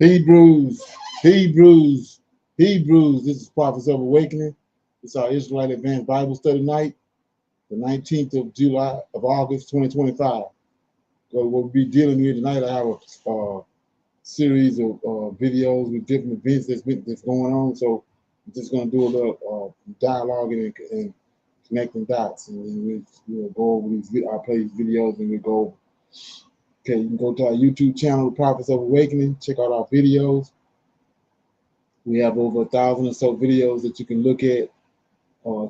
Hebrews, Hebrews, Hebrews. This is Prophets of Awakening. It's our Israelite Advanced Bible Study night, the 19th of July of August, 2025. So we'll be dealing with tonight. I have a series of videos with different events that's going on. So I'm just going to do a little dialogue and connecting dots, and then we'll go over these. I'll play these videos and we'll go. Okay, you can go to our YouTube channel, The Prophets of Awakening. Check out our videos. We have over 1,000 or so videos that you can look at,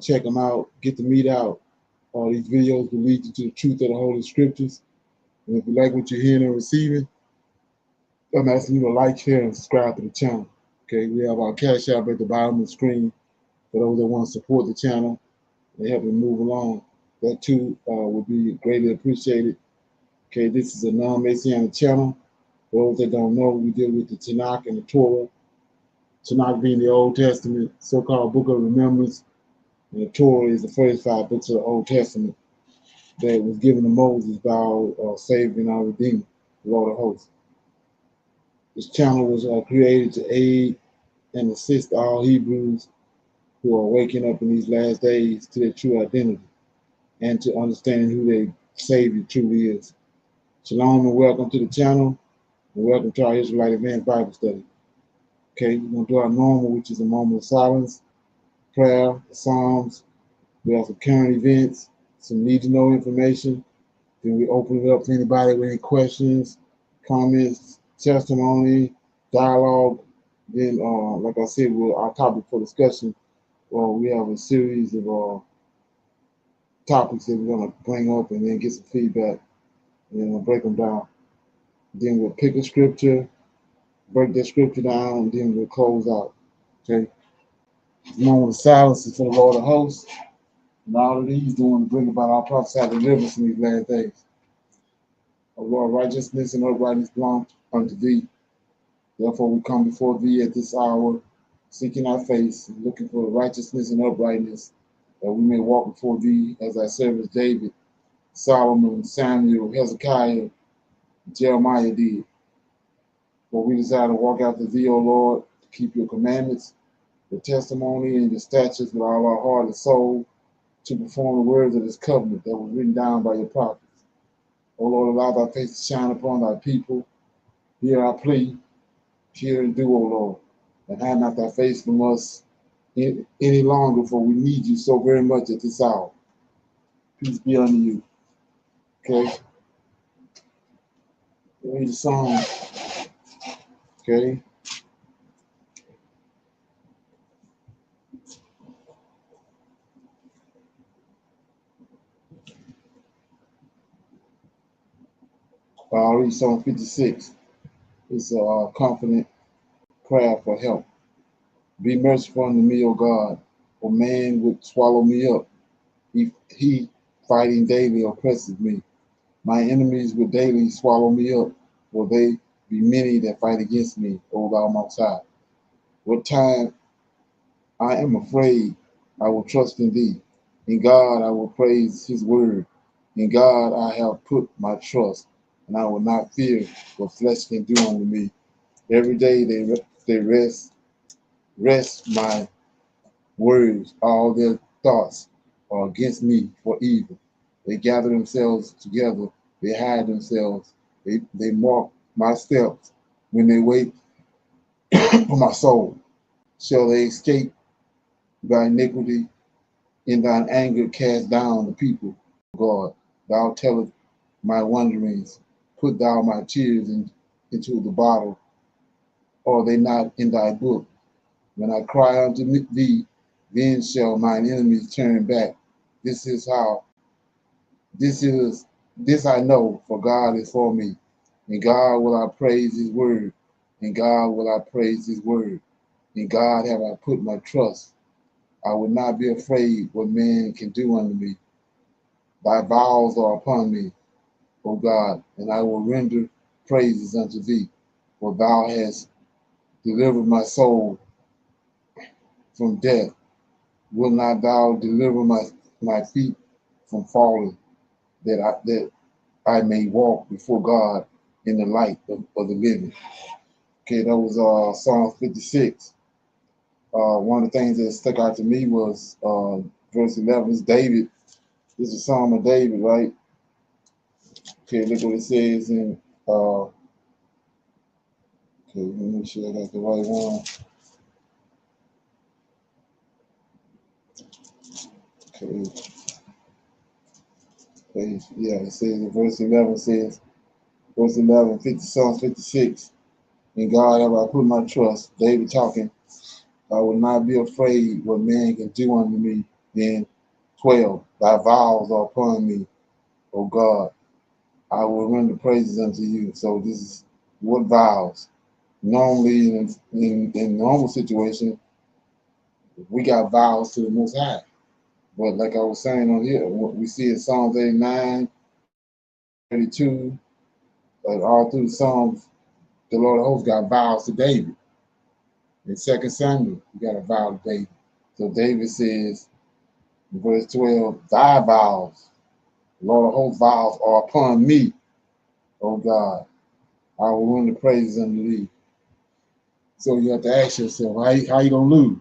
check them out, get the meat out. All these videos will lead you to the truth of the Holy Scriptures. And if you like what you're hearing and receiving, I'm asking you to like, share, and subscribe to the channel. Okay, we have our Cash App at the bottom of the screen for those that want to support the channel and help it move along. That too would be greatly appreciated. Okay, this is a non-Messianic channel. For those that don't know, we deal with the Tanakh and the Torah. Tanakh being the Old Testament, so-called Book of Remembrance, and the Torah is the first 5 books of the Old Testament that was given to Moses by our Savior and our Redeemer, the Lord of Hosts. This channel was created to aid and assist all Hebrews who are waking up in these last days to their true identity and to understanding who their Savior truly is. Shalom and welcome to the channel, and welcome to our Israelite Advanced Bible Study. Okay, we're going to do our normal, which is a moment of silence, prayer, the Psalms. We have some current events, some need-to-know information. Then we open it up to anybody with any questions, comments, testimony, dialogue. Then, like I said, our topic for discussion. We have a series of topics that we're going to bring up and then get some feedback, and then we'll break them down. Then we'll pick a scripture, break that scripture down, and then we'll close out. Okay? The moment of silence is for the Lord of Hosts, and all of these doing to bring about our prophesied deliverance in these last days. O Lord, righteousness and uprightness belong unto thee. Therefore we come before thee at this hour, seeking thy face, and looking for righteousness and uprightness, that we may walk before thee as thy servants David, Solomon, Samuel, Hezekiah, Jeremiah did. For we desire to walk after thee, O Lord, to keep your commandments, your testimony, and your statutes with all our heart and soul, to perform the words of this covenant that was written down by your prophets. O Lord, allow thy face to shine upon thy people. Hear our plea, hear and do, O Lord, and hide not thy face from us any longer, for we need you so very much at this hour. Peace be unto you. Okay? Read the song. Okay? I'll read Psalm 56. It's a confident prayer for help. Be merciful unto me, O God, for man would swallow me up. He fighting daily oppresses me. My enemies would daily swallow me up, for they be many that fight against me, O thou most high. What time I am afraid, I will trust in thee. In God I will praise his word. In God I have put my trust, and I will not fear what flesh can do unto me. Every day they rest my words, all their thoughts are against me for evil. They gather themselves together, they hide themselves, they mark my steps when they wait for my soul. Shall they escape thy iniquity? In thine anger cast down the people, God. Thou tellest my wanderings, put thou my tears into the bottle. Are they not in thy book? When I cry unto thee, then shall mine enemies turn back. This I know, for God is for me. In God will I praise his word. In God will I praise his word. In God have I put my trust. I will not be afraid what man can do unto me. Thy vows are upon me, O God, and I will render praises unto thee. For thou hast delivered my soul from death. Will not thou deliver my feet from falling, that I may walk before God in the light of the living? Okay, that was Psalm 56. One of the things that stuck out to me was verse 11. It's David. This is a Psalm of David, right? Okay, look what it says in. Okay, let me make sure I got the right one. Okay, yeah, it says in verse 11, verse 11, Psalm 56. In God have I put my trust. David talking. I will not be afraid what man can do unto me. Then 12, thy vows are upon me, O God. I will render praises unto you. So this is what vows. Normally in normal situation, we got vows to the Most High. But like I was saying on here, what we see in Psalms 89, 32, all through the Psalms, the Lord of hosts got vows to David. In 2 Samuel, you got a vow to David. So David says in verse 12, thy vows, Lord of hosts vows are upon me, O God. I will run the praises unto thee. So you have to ask yourself, how you gonna lose?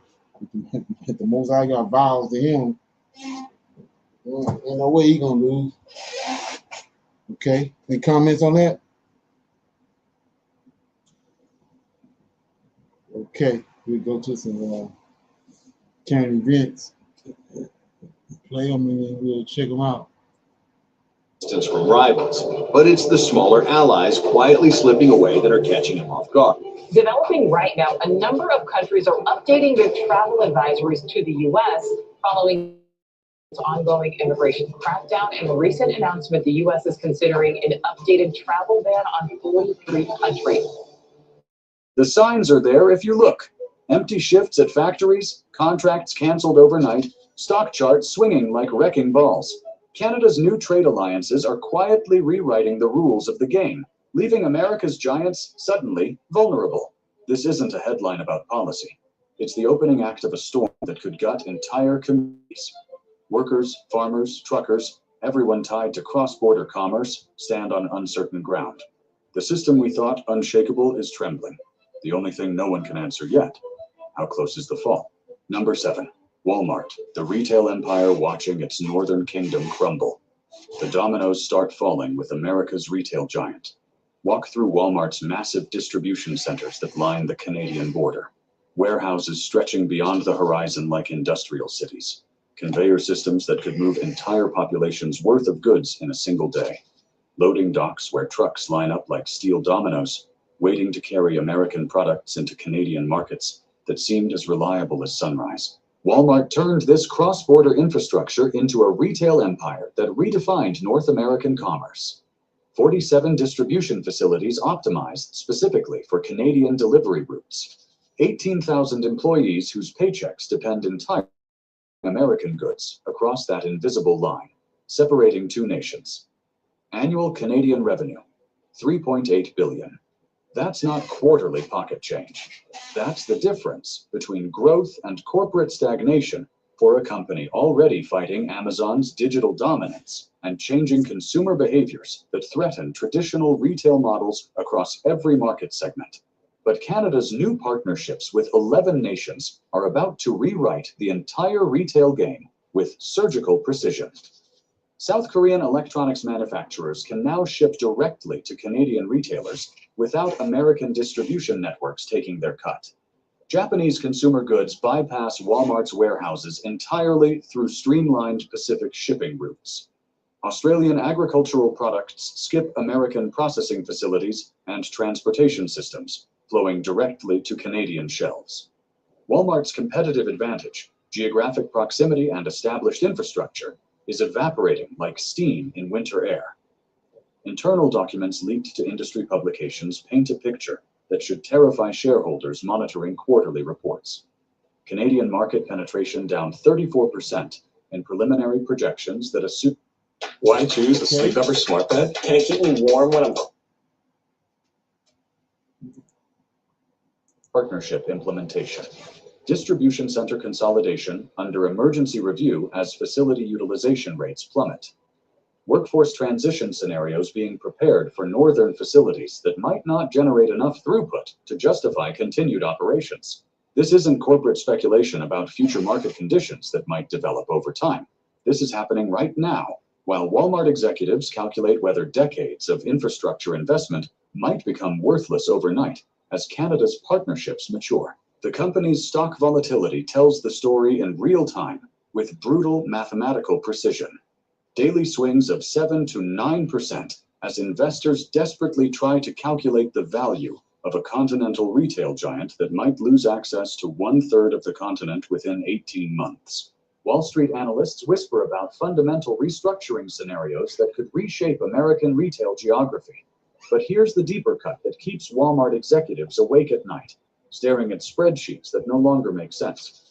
If the Most High got vows to him, ain't no way he gonna lose. Okay, any comments on that? Okay, we'll go to some current events, play them, and then we'll check them out. From rivals, but it's the smaller allies quietly slipping away that are catching him off guard. Developing right now, a number of countries are updating their travel advisories to the U.S. following its ongoing immigration crackdown. In a recent announcement, the U.S. is considering an updated travel ban on 43 countries. The signs are there if you look. Empty shifts at factories, contracts canceled overnight, stock charts swinging like wrecking balls. Canada's new trade alliances are quietly rewriting the rules of the game, leaving America's giants suddenly vulnerable. This isn't a headline about policy. It's the opening act of a storm that could gut entire communities. Workers, farmers, truckers, everyone tied to cross-border commerce stand on uncertain ground. The system we thought unshakable is trembling. The only thing no one can answer yet: how close is the fall? Number 7. Walmart, the retail empire watching its northern kingdom crumble. The dominoes start falling with America's retail giant. Walk through Walmart's massive distribution centers that line the Canadian border. Warehouses stretching beyond the horizon like industrial cities. Conveyor systems that could move entire populations' worth of goods in a single day. Loading docks where trucks line up like steel dominoes, waiting to carry American products into Canadian markets that seemed as reliable as sunrise. Walmart turned this cross-border infrastructure into a retail empire that redefined North American commerce. 47 distribution facilities optimized specifically for Canadian delivery routes. 18,000 employees whose paychecks depend entirely on American goods across that invisible line, separating two nations. Annual Canadian revenue, $3.8 billion. That's not quarterly pocket change. That's the difference between growth and corporate stagnation for a company already fighting Amazon's digital dominance and changing consumer behaviors that threaten traditional retail models across every market segment. But Canada's new partnerships with 11 nations are about to rewrite the entire retail game with surgical precision. South Korean electronics manufacturers can now ship directly to Canadian retailers without American distribution networks taking their cut. Japanese consumer goods bypass Walmart's warehouses entirely through streamlined Pacific shipping routes. Australian agricultural products skip American processing facilities and transportation systems, flowing directly to Canadian shelves. Walmart's competitive advantage, geographic proximity, and established infrastructure is evaporating like steam in winter air. Internal documents leaked to industry publications paint a picture that should terrify shareholders monitoring quarterly reports. Canadian market penetration down 34% in preliminary projections that assume. Why choose the Sleep Number Smart Bed? Can it keep me warm when I'm... Partnership implementation. Distribution center consolidation under emergency review as facility utilization rates plummet. workforce transition scenarios being prepared for northern facilities that might not generate enough throughput to justify continued operations. This isn't corporate speculation about future market conditions that might develop over time. This is happening right now, while Walmart executives calculate whether decades of infrastructure investment might become worthless overnight as Canada's partnerships mature. The company's stock volatility tells the story in real time with brutal mathematical precision. Daily swings of 7 to 9% as investors desperately try to calculate the value of a continental retail giant that might lose access to 1/3 of the continent within 18 months. Wall Street analysts whisper about fundamental restructuring scenarios that could reshape American retail geography. But here's the deeper cut that keeps Walmart executives awake at night, staring at spreadsheets that no longer make sense.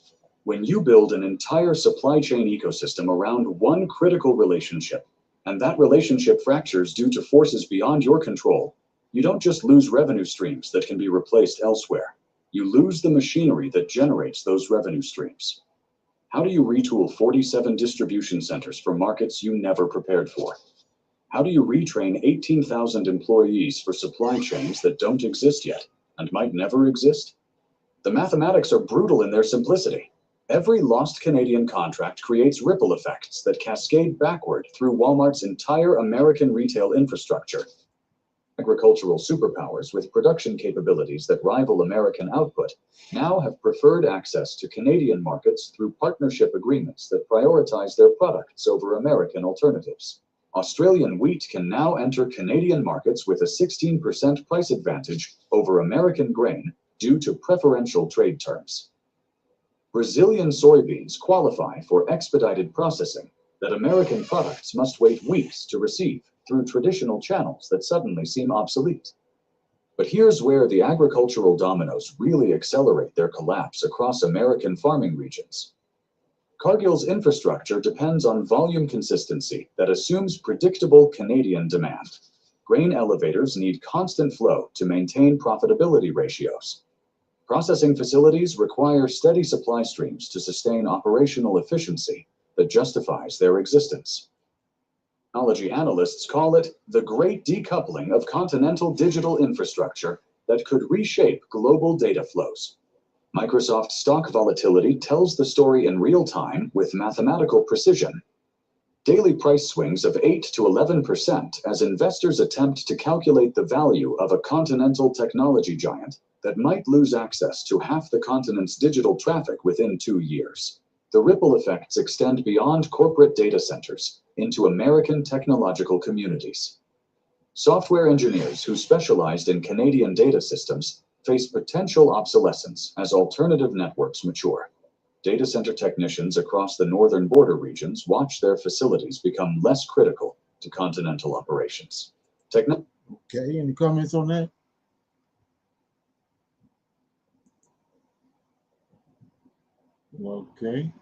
When you build an entire supply chain ecosystem around one critical relationship, and that relationship fractures due to forces beyond your control, you don't just lose revenue streams that can be replaced elsewhere. You lose the machinery that generates those revenue streams. How do you retool 47 distribution centers for markets you never prepared for? How do you retrain 18,000 employees for supply chains that don't exist yet and might never exist? The mathematics are brutal in their simplicity. Every lost Canadian contract creates ripple effects that cascade backward through Walmart's entire American retail infrastructure. Agricultural superpowers with production capabilities that rival American output now have preferred access to Canadian markets through partnership agreements that prioritize their products over American alternatives. Australian wheat can now enter Canadian markets with a 16% price advantage over American grain due to preferential trade terms. Brazilian soybeans qualify for expedited processing that American products must wait weeks to receive through traditional channels that suddenly seem obsolete. But here's where the agricultural dominoes really accelerate their collapse across American farming regions. Cargill's infrastructure depends on volume consistency that assumes predictable Canadian demand. Grain elevators need constant flow to maintain profitability ratios. Processing facilities require steady supply streams to sustain operational efficiency that justifies their existence. Technology analysts call it the great decoupling of continental digital infrastructure that could reshape global data flows. Microsoft stock volatility tells the story in real time with mathematical precision. Daily price swings of 8 to 11% as investors attempt to calculate the value of a continental technology giant that might lose access to half the continent's digital traffic within 2 years. The ripple effects extend beyond corporate data centers into American technological communities. Software engineers who specialized in Canadian data systems face potential obsolescence as alternative networks mature. Data center technicians across the northern border regions watch their facilities become less critical to continental operations. Okay, any comments on that? Okay.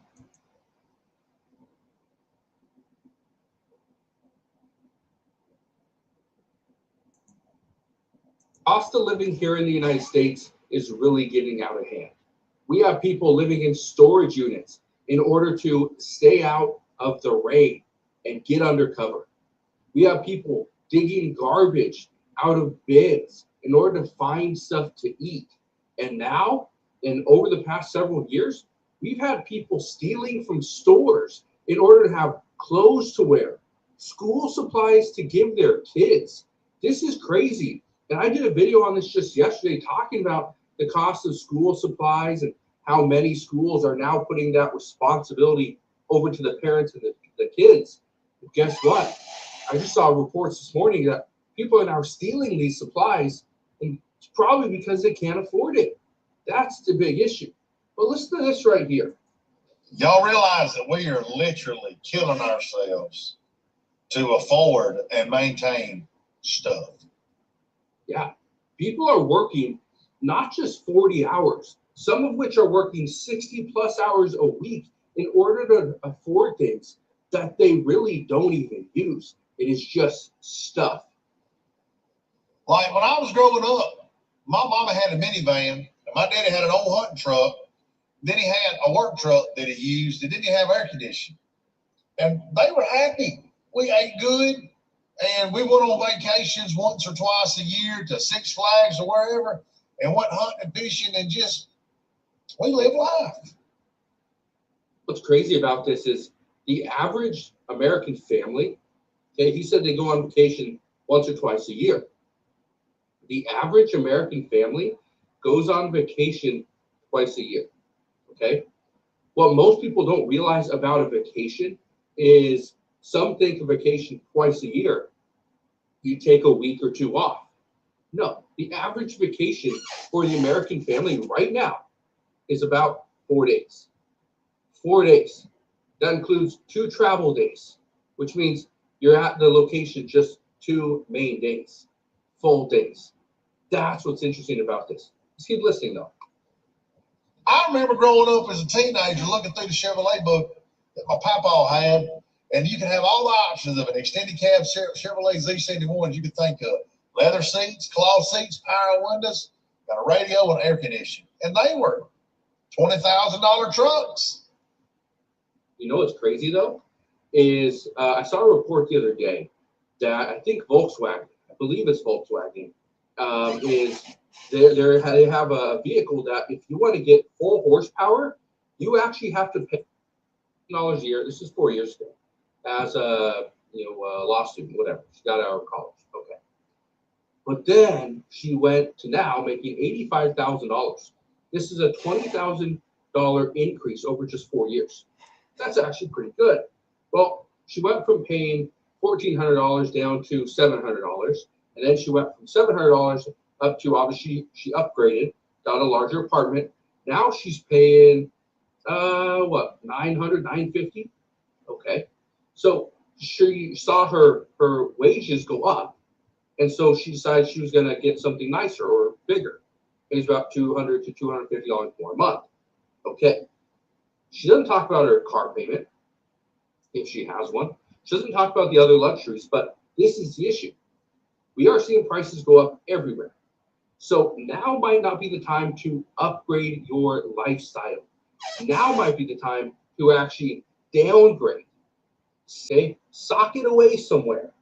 Cost of living here in the United States is really getting out of hand. We have people living in storage units in order to stay out of the rain and get under cover. We have people digging garbage out of bins in order to find stuff to eat. And now, and over the past several years, we've had people stealing from stores in order to have clothes to wear, school supplies to give their kids. This is crazy. And I did a video on this just yesterday talking about the cost of school supplies and how many schools are now putting that responsibility over to the parents and the kids. But guess what? I just saw reports this morning that people are now stealing these supplies, and it's probably because they can't afford it. That's the big issue. But listen to this right here. Y'all realize that we are literally killing ourselves to afford and maintain stuff. Yeah, people are working not just 40 hours, some of which are working 60 plus hours a week in order to afford things that they really don't even use. It is just stuff. Like when I was growing up, my mama had a minivan, and my daddy had an old hunting truck. Then he had a work truck that he used, and then he had air conditioning. And they were happy We ate good, and we went on vacations once or twice a year to Six Flags or wherever, and went hunting and fishing, and just, we live life. What's crazy about this is the average American family, okay, he said they go on vacation once or twice a year. The average American family goes on vacation twice a year, okay? What most people don't realize about a vacation is some think a vacation twice a year, you take a week or two off. No, the average vacation for the American family right now is about 4 days. 4 days. That includes 2 travel days, which means you're at the location just 2 main days, full days. That's what's interesting about this. Just keep listening, though. I remember growing up as a teenager looking through the Chevrolet book that my papa had, and you can have all the options of an extended cab Chevrolet Z71 you could think of. Leather seats, cloth seats, power windows, got a radio and air conditioning. And they were $20,000 trucks. You know what's crazy, though, is I saw a report the other day that I think Volkswagen, I believe it's Volkswagen, is they have a vehicle that if you want to get full horsepower, you actually have to pay $1,000 a year. This is 4 years ago, as a law student, whatever. She got out of college, okay. But then she went to now making $85,000. This is a $20,000 increase over just 4 years. That's actually pretty good. Well, she went from paying $1,400 down to $700, and then she went from $700 up to, obviously she upgraded, got a larger apartment. Now she's paying what, $900, $950? Okay, so she saw her wages go up, and so she decided she was going to get something nicer or bigger. It's about $200 to $250 more a month. Okay, she doesn't talk about her car payment if she has one. She doesn't talk about the other luxuries, but this is the issue. We are seeing prices go up everywhere. So now might not be the time to upgrade your lifestyle. Now might be the time to actually downgrade. Say, sock it away somewhere.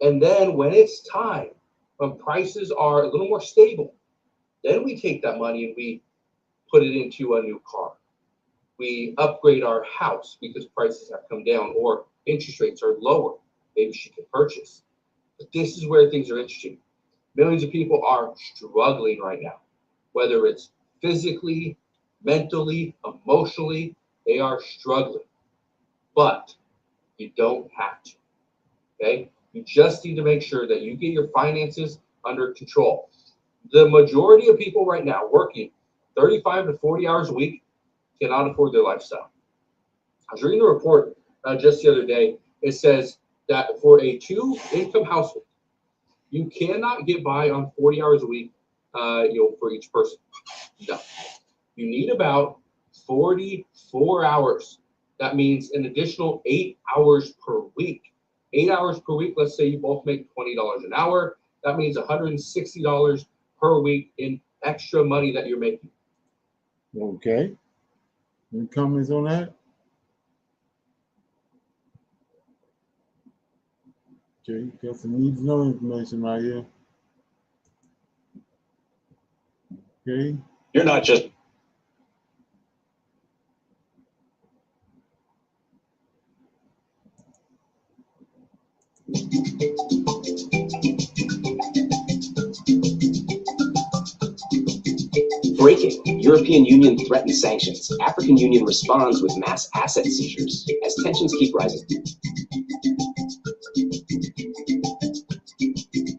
And then when it's time, when prices are a little more stable, then we take that money and we put it into a new car. We upgrade our house because prices have come down or interest rates are lower. Maybe she can purchase. But this is where things are interesting. Millions of people are struggling right now, whether it's physically, mentally, emotionally, they are struggling. But you don't have to, okay? You just need to make sure that you get your finances under control. The majority of people right now working 35 to 40 hours a week cannot afford their lifestyle. I was reading a report just the other day. It says that for a 2-income household, you cannot get by on 40 hours a week, for each person. No, you need about 44 hours. That means an additional 8 hours per week. 8 hours per week. Let's say you both make $20 an hour. That means $160 per week in extra money that you're making. Okay. Any comments on that? Okay, got some need to know information right here. Okay. You're not just breaking. European Union threatens sanctions. African Union responds with mass asset seizures as tensions keep rising.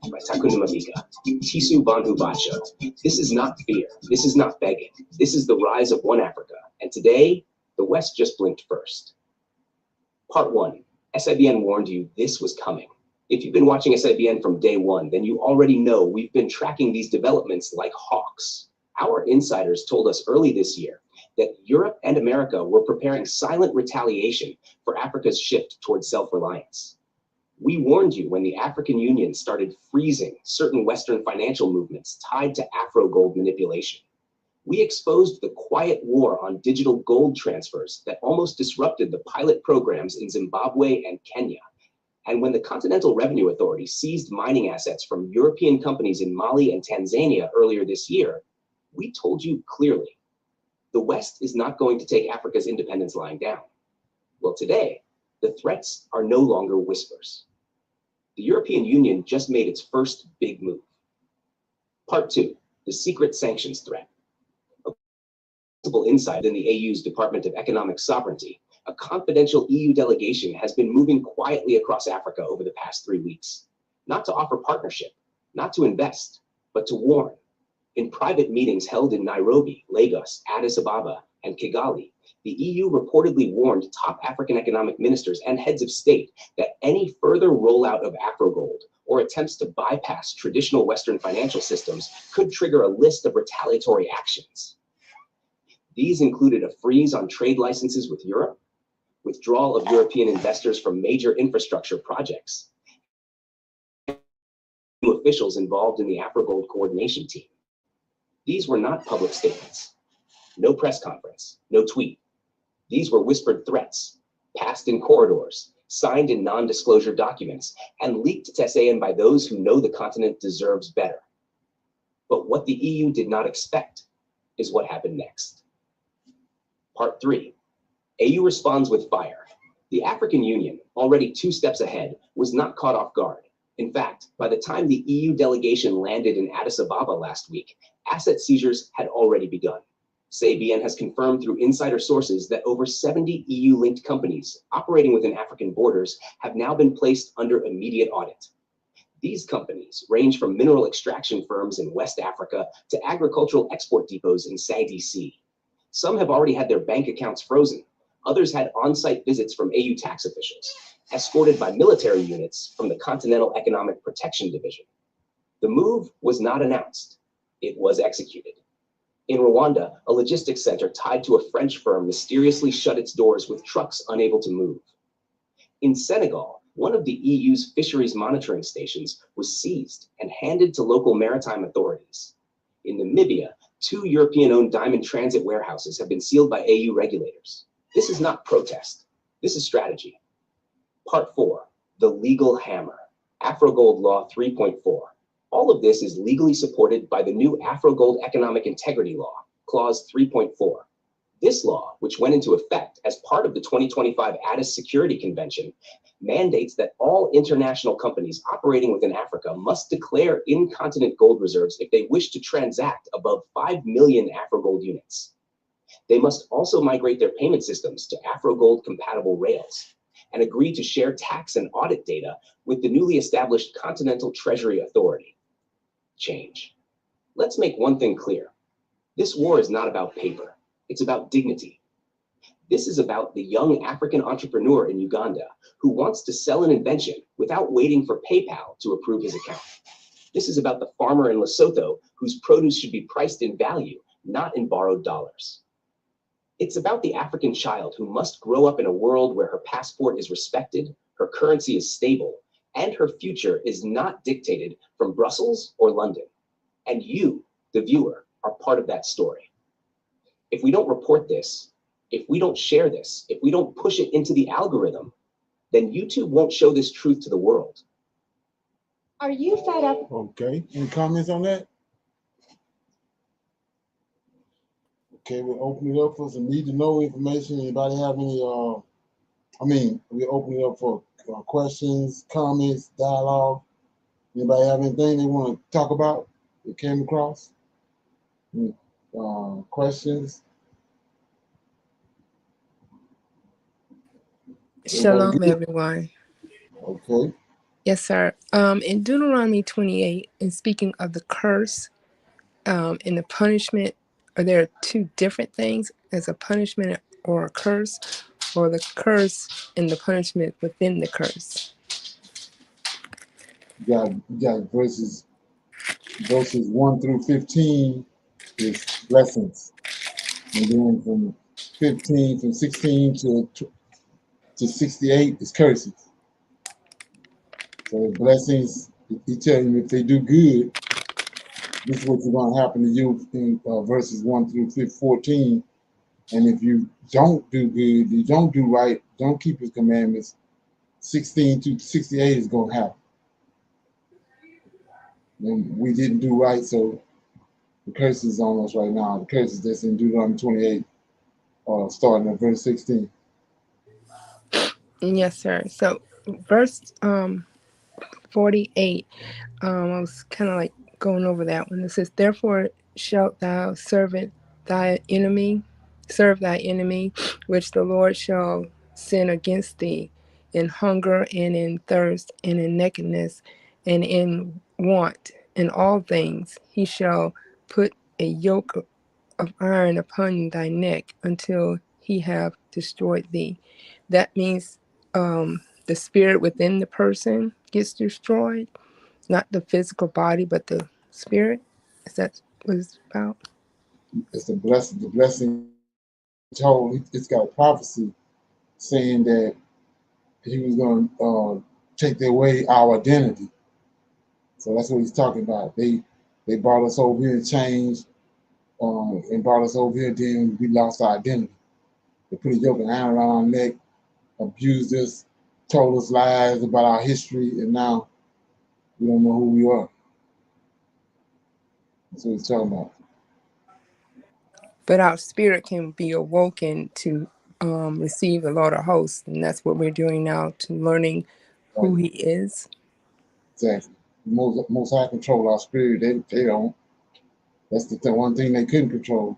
By Takunda Mabika. Tisu Bandhu Bacho. This is not fear. This is not begging. This is the rise of one Africa. And today, the West just blinked first. Part 1. SIBN warned you this was coming. If you've been watching SIBN from day one, then you already know we've been tracking these developments like hawks. Our insiders told us early this year that Europe and America were preparing silent retaliation for Africa's shift towards self-reliance. We warned you when the African Union started freezing certain Western financial movements tied to Afro-gold manipulation. We exposed the quiet war on digital gold transfers that almost disrupted the pilot programs in Zimbabwe and Kenya. And when the Continental Revenue Authority seized mining assets from European companies in Mali and Tanzania earlier this year, we told you clearly, the West is not going to take Africa's independence lying down. Well, today, the threats are no longer whispers. The European Union just made its first big move. Part 2, the secret sanctions threat. A possible insight in the EU's Department of Economic Sovereignty, a confidential EU delegation has been moving quietly across Africa over the past 3 weeks, not to offer partnership, not to invest, but to warn. In private meetings held in Nairobi, Lagos, Addis Ababa, and Kigali, the EU reportedly warned top African economic ministers and heads of state that any further rollout of Afrogold or attempts to bypass traditional Western financial systems could trigger a list of retaliatory actions. These included a freeze on trade licenses with Europe, withdrawal of European investors from major infrastructure projects, new officials involved in the Afrogold coordination team. These were not public statements. No press conference, no tweet. These were whispered threats, passed in corridors, signed in non-disclosure documents, and leaked to SAN by those who know the continent deserves better. But what the EU did not expect is what happened next. Part 3, AU responds with fire. The African Union, already 2 steps ahead, was not caught off guard. In fact, by the time the EU delegation landed in Addis Ababa last week, asset seizures had already begun. SABN has confirmed through insider sources that over 70 EU-linked companies operating within African borders have now been placed under immediate audit. These companies range from mineral extraction firms in West Africa to agricultural export depots in SADC. Some have already had their bank accounts frozen. Others had on-site visits from AU tax officials, escorted by military units from the Continental Economic Protection Division. The move was not announced. It was executed. In Rwanda, a logistics center tied to a French firm mysteriously shut its doors with trucks unable to move. In Senegal, one of the EU's fisheries monitoring stations was seized and handed to local maritime authorities. In Namibia, 2 European-owned diamond transit warehouses have been sealed by AU regulators. This is not protest. This is strategy. Part 4, the legal hammer, Afrogold Law 3.4. All of this is legally supported by the new Afrogold Economic Integrity Law, Clause 3.4. This law, which went into effect as part of the 2025 Addis Security Convention, mandates that all international companies operating within Africa must declare in-continent gold reserves if they wish to transact above 5 million Afrogold units. They must also migrate their payment systems to Afrogold-compatible rails and agree to share tax and audit data with the newly established Continental Treasury Authority. Change. Let's make one thing clear. This war is not about paper. It's about dignity. This is about the young African entrepreneur in Uganda who wants to sell an invention without waiting for PayPal to approve his account. This is about the farmer in Lesotho whose produce should be priced in value, not in borrowed dollars. It's about the African child who must grow up in a world where her passport is respected, her currency is stable, and her future is not dictated from Brussels or London. And you, the viewer, are part of that story. If we don't report this, if we don't share this, if we don't push it into the algorithm, then YouTube won't show this truth to the world. Are you fed up? Okay, any comments on that? Okay, we'll open it up for some need to know information. Anybody have any, we'll open it up for questions, comments, dialogue. Anybody have anything they want to talk about that came across? Questions? Shalom, everyone. Okay. Yes, sir. In Deuteronomy 28, in speaking of the curse and the punishment, are there 2 different things as a punishment or a curse, or the curse and the punishment within the curse? You got verses 1 through 15 is blessings. And then from 16 to 68 is curses. So blessings, he tell you if they do good, this is what's going to happen to you in verses 1 through 14. And if you don't do good, you don't do right, don't keep his commandments, 16 to 68 is going to happen. And we didn't do right, so the curse is on us right now. The curse is that's in Deuteronomy 28, starting at verse 16. Yes, sir. So verse 48, I was kind of like going over that one. It says, "Therefore shalt thou serve thy enemy, which the Lord shall send against thee, in hunger and in thirst and in nakedness and in want, in all things he shall put a yoke of iron upon thy neck until he have destroyed thee." That means the spirit within the person gets destroyed, not the physical body, but the spirit. Is that what it's about? It's the blessing. The blessing told. It's got a prophecy saying that he was going to take away our identity. So that's what he's talking about. They brought us over here and changed, and brought us over here. Then we lost our identity. They put a yoke of iron around our neck, abused us, told us lies about our history, and now we don't know who we are. That's what he's talking about. But our spirit can be awoken to receive the Lord of hosts, and that's what we're doing now, to learning who Right. he is. Exactly. Most High control our spirit. They don't. That's the one thing they couldn't control.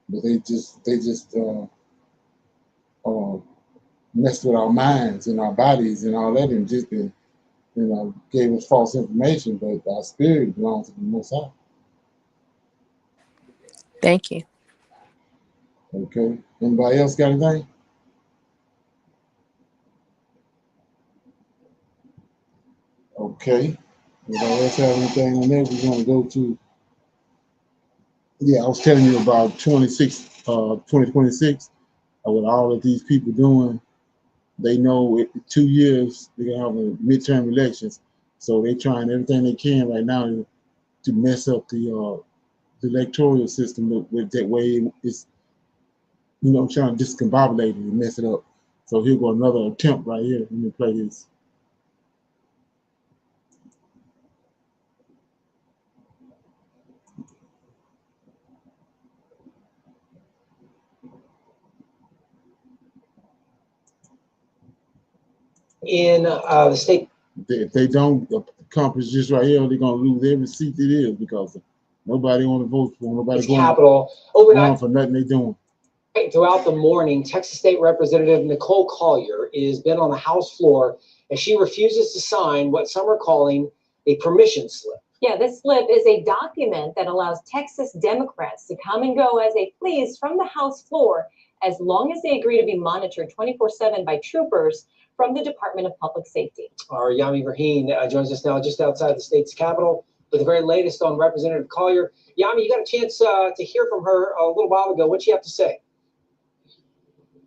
But they just uh, messed with our minds and our bodies and all that, and just gave us false information. But our spirit belongs to the Most High. Thank you. Okay. Anybody else got anything? Okay. Anybody else have anything on there? We want to go to. Yeah, I was telling you about 2026. What all of these people doing. They know in 2 years they're gonna have a midterm elections, so they're trying everything they can right now to mess up the electoral system with that way. It's trying to discombobulate it and mess it up. So here go another attempt right here. Let me play this. In the state. If they don't accomplish this right here, they're gonna lose every seat it is because nobody want to vote for nobody It's going capital overnight for nothing they doing. throughout the morning. Texas State Representative Nicole Collier has been on the House floor as she refuses to sign what some are calling a permission slip. Yeah, this slip is a document that allows Texas Democrats to come and go as they please from the House floor, as long as they agree to be monitored 24/7 by troopers from the Department of Public Safety. Our Yami Raheen joins us now just outside the state's capital with the very latest on Representative Collier. Yami, you got a chance to hear from her a little while ago. What'd she have to say?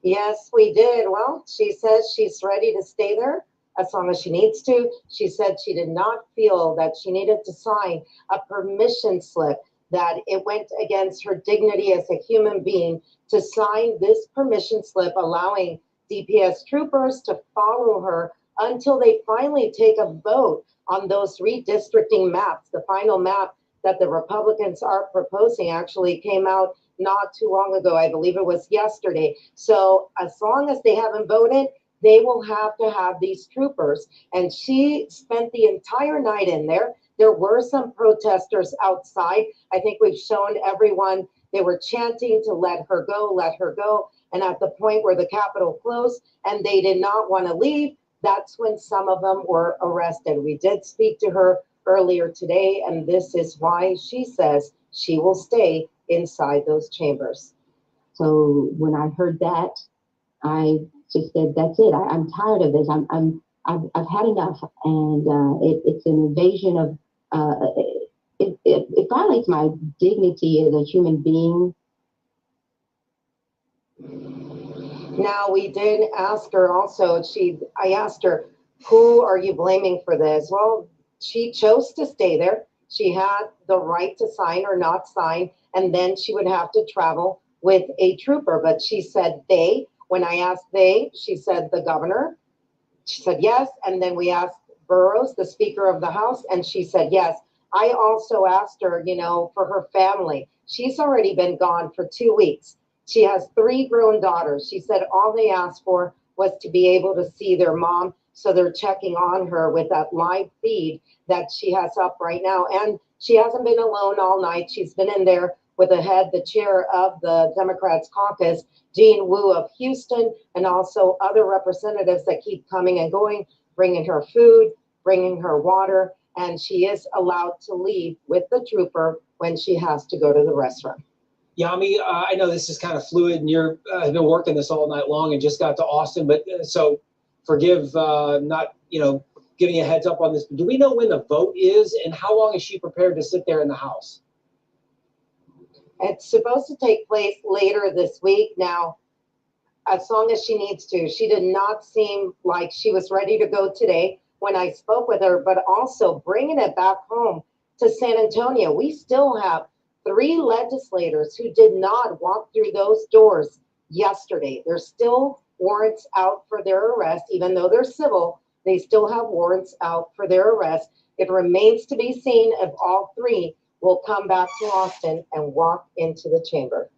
Yes, we did. Well, she says she's ready to stay there as long as she needs to. She said she did not feel that she needed to sign a permission slip, that it went against her dignity as a human being to sign this permission slip, allowing DPS troopers to follow her until they finally take a vote on those redistricting maps. The final map that the Republicans are proposing actually came out not too long ago. I believe it was yesterday. So as long as they haven't voted, they will have to have these troopers. And she spent the entire night in there. There were some protesters outside. I think we've shown everyone, they were chanting to let her go, let her go. And at the point where the Capitol closed and they did not want to leave, that's when some of them were arrested. We did speak to her earlier today, and this is why she says she will stay inside those chambers. So when I heard that, I just said, "That's it. I'm tired of this. I've had enough." And it's an invasion of. It violates my dignity as a human being. Now, we did ask her also. I asked her, "Who are you blaming for this?" Well, she chose to stay there. She had the right to sign or not sign, and then she would have to travel with a trooper. But she said they. When I asked they, she said the governor, She said yes. And then we asked Burrows, the Speaker of the House, and she said yes. I also asked her, for her family. She's already been gone for 2 weeks. She has 3 grown daughters. She said all they asked for was to be able to see their mom. So they're checking on her with that live feed that she has up right now. And she hasn't been alone all night. She's been in there with the chair of the Democrats caucus, Jean Wu of Houston, and also other representatives that keep coming and going, bringing her food, bringing her water, and she is allowed to leave with the trooper when she has to go to the restroom. Yami, I know this is kind of fluid, and you've been working this all night long and just got to Austin, but so forgive not giving you a heads up on this. But do we know when the vote is, and how long is she prepared to sit there in the House? It's supposed to take place later this week. Now, as long as she needs to. She did not seem like she was ready to go today when I spoke with her, but also bringing it back home to San Antonio. We still have 3 legislators who did not walk through those doors yesterday. There's still warrants out for their arrest, even though they're civil. They still have warrants out for their arrest. It remains to be seen if all 3 will come back to Austin and walk into the chamber.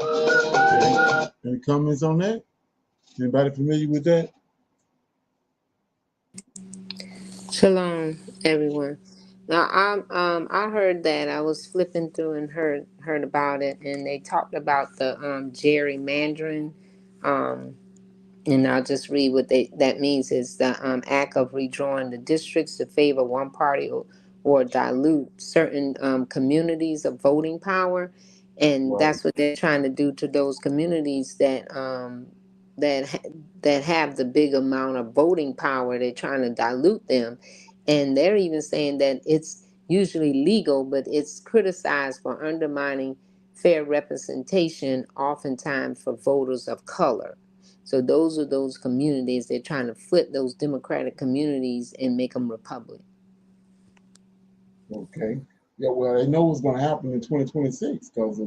Okay. Any comments on that? Anybody familiar with that? Shalom, everyone. Now, I heard that. I was flipping through and heard about it, and they talked about the gerrymandering. Um, and I'll just read what that means is the act of redrawing the districts to favor one party or dilute certain communities of voting power, and Right. that's what they're trying to do to those communities that have the big amount of voting power. They're trying to dilute them, and they're even saying that it's usually legal, but it's criticized for undermining fair representation, oftentimes for voters of color. So those are those communities. They're trying to flip those Democratic communities and make them Republican. Okay. Yeah, well, they know what's going to happen in 2026 because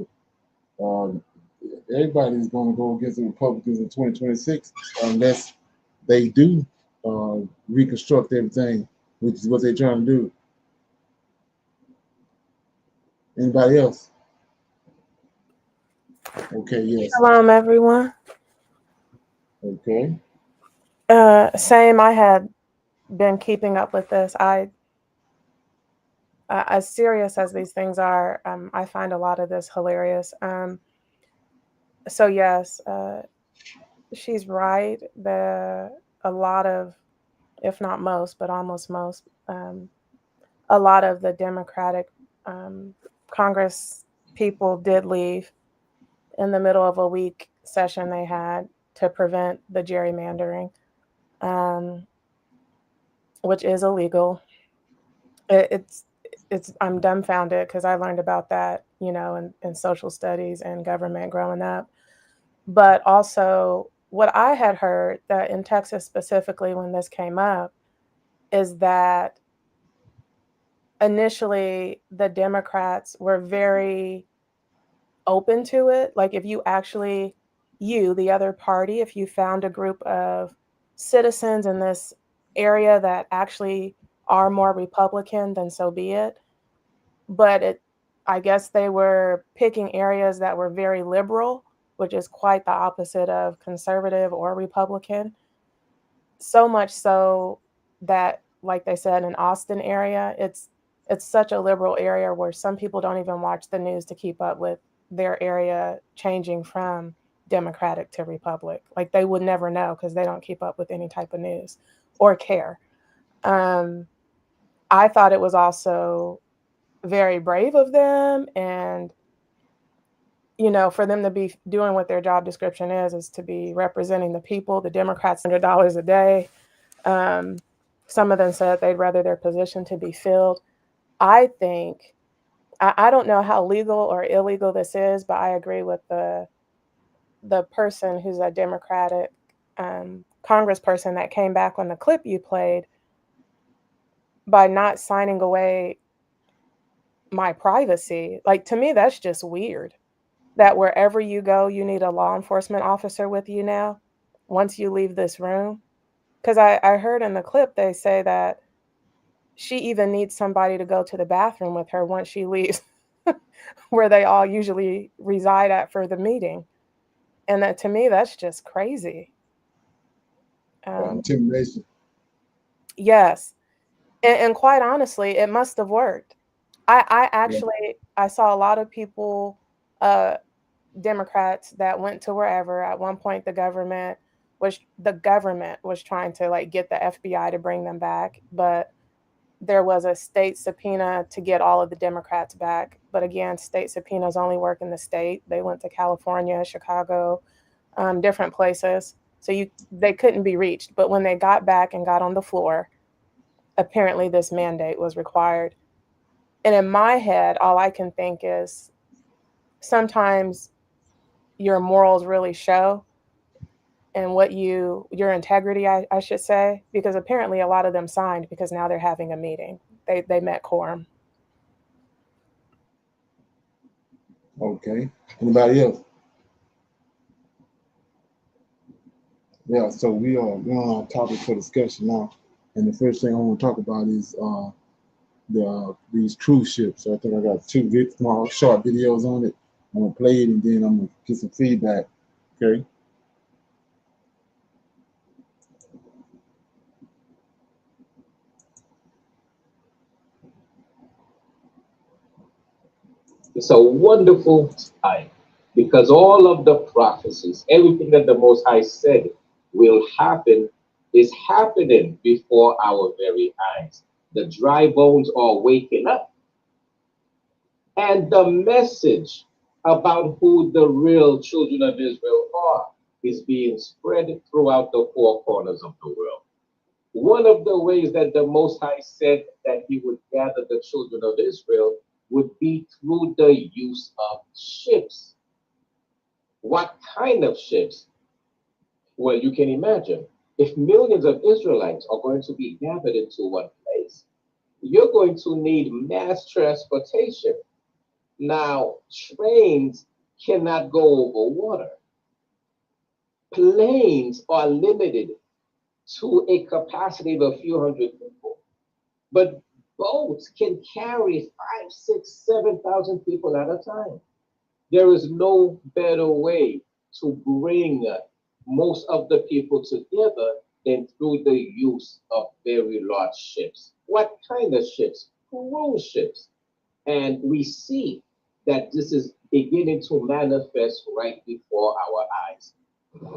everybody's going to go against the Republicans in 2026 unless they do reconstruct everything, which is what they're trying to do. Anybody else? Okay, yes. Shalom, everyone. Okay. Same. I had been keeping up with this. As serious as these things are, I find a lot of this hilarious. So yes, she's right. A lot of, if not most, but almost most, a lot of the Democratic Congress people did leave in the middle of a week session they had to prevent the gerrymandering, which is illegal. It's I'm dumbfounded because I learned about that, in social studies and government growing up. But also, what I had heard that in Texas specifically when this came up is that initially the Democrats were very open to it. Like if you actually, the other party, if you found a group of citizens in this area that actually are more Republican, then so be it. But I guess they were picking areas that were very liberal, which is quite the opposite of conservative or Republican. So much so that, like they said, in Austin area, it's such a liberal area where some people don't even watch the news to keep up with their area changing from Democratic to Republic. Like they would never know because they don't keep up with any type of news or care. I thought it was also very brave of them, and for them to be doing what their job description is to be representing the people. The Democrats $100 a day. Some of them said they'd rather their position to be filled. I think I don't know how legal or illegal this is, but I agree with the person who's a Democratic congressperson that came back on the clip you played by not signing away my privacy. Like, to me, that's just weird. That wherever you go, you need a law enforcement officer with you now once you leave this room. Because I heard in the clip they say that she even needs somebody to go to the bathroom with her once she leaves where they all usually reside at for the meeting. And that, to me, that's just crazy. Intimidation. Yes. And quite honestly, it must have worked. I actually I saw a lot of people, Democrats that went to wherever. At one point the government was trying to like get the FBI to bring them back, but there was a state subpoena to get all of the Democrats back. But again, state subpoenas only work in the state. They went to California, Chicago, different places. So they couldn't be reached. But when they got back and got on the floor, apparently this mandate was required. And in my head, all I can think is sometimes your morals really show, and your integrity, I should say, because apparently a lot of them signed because now they're having a meeting. They met quorum. Okay. Anybody else? Yeah, so we're on our topic for discussion now. And the first thing I want to talk about is these cruise ships. So I think I got two small short videos on it. I'm gonna play it and then I'm gonna get some feedback. Okay. It's a wonderful time because all of the prophecies, everything that the Most High said will happen, is happening before our very eyes. The dry bones are waking up, and the message about who the real children of Israel are is being spread throughout the four corners of the world. One of the ways that the Most High said that he would gather the children of Israel would be through the use of ships. What kind of ships? Well, you can imagine if millions of Israelites are going to be gathered into one place, you're going to need mass transportation. Now, trains cannot go over water. Planes are limited to a capacity of a few hundred people. But boats can carry 5, 6, 7,000 people at a time. There is no better way to bring most of the people together than through the use of very large ships. What kind of ships? Cruise ships. And we see that this is beginning to manifest right before our eyes.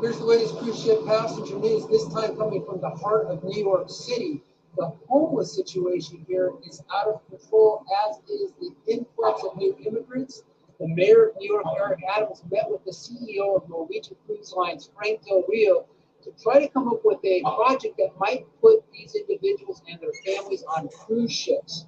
Here's the latest cruise ship passenger news, this time coming from the heart of New York City. The homeless situation here is out of control, as is the influx of new immigrants. The mayor of New York, Eric Adams, met with the CEO of Norwegian Cruise Lines, Frank Del Rio, to try to come up with a project that might put these individuals and their families on cruise ships.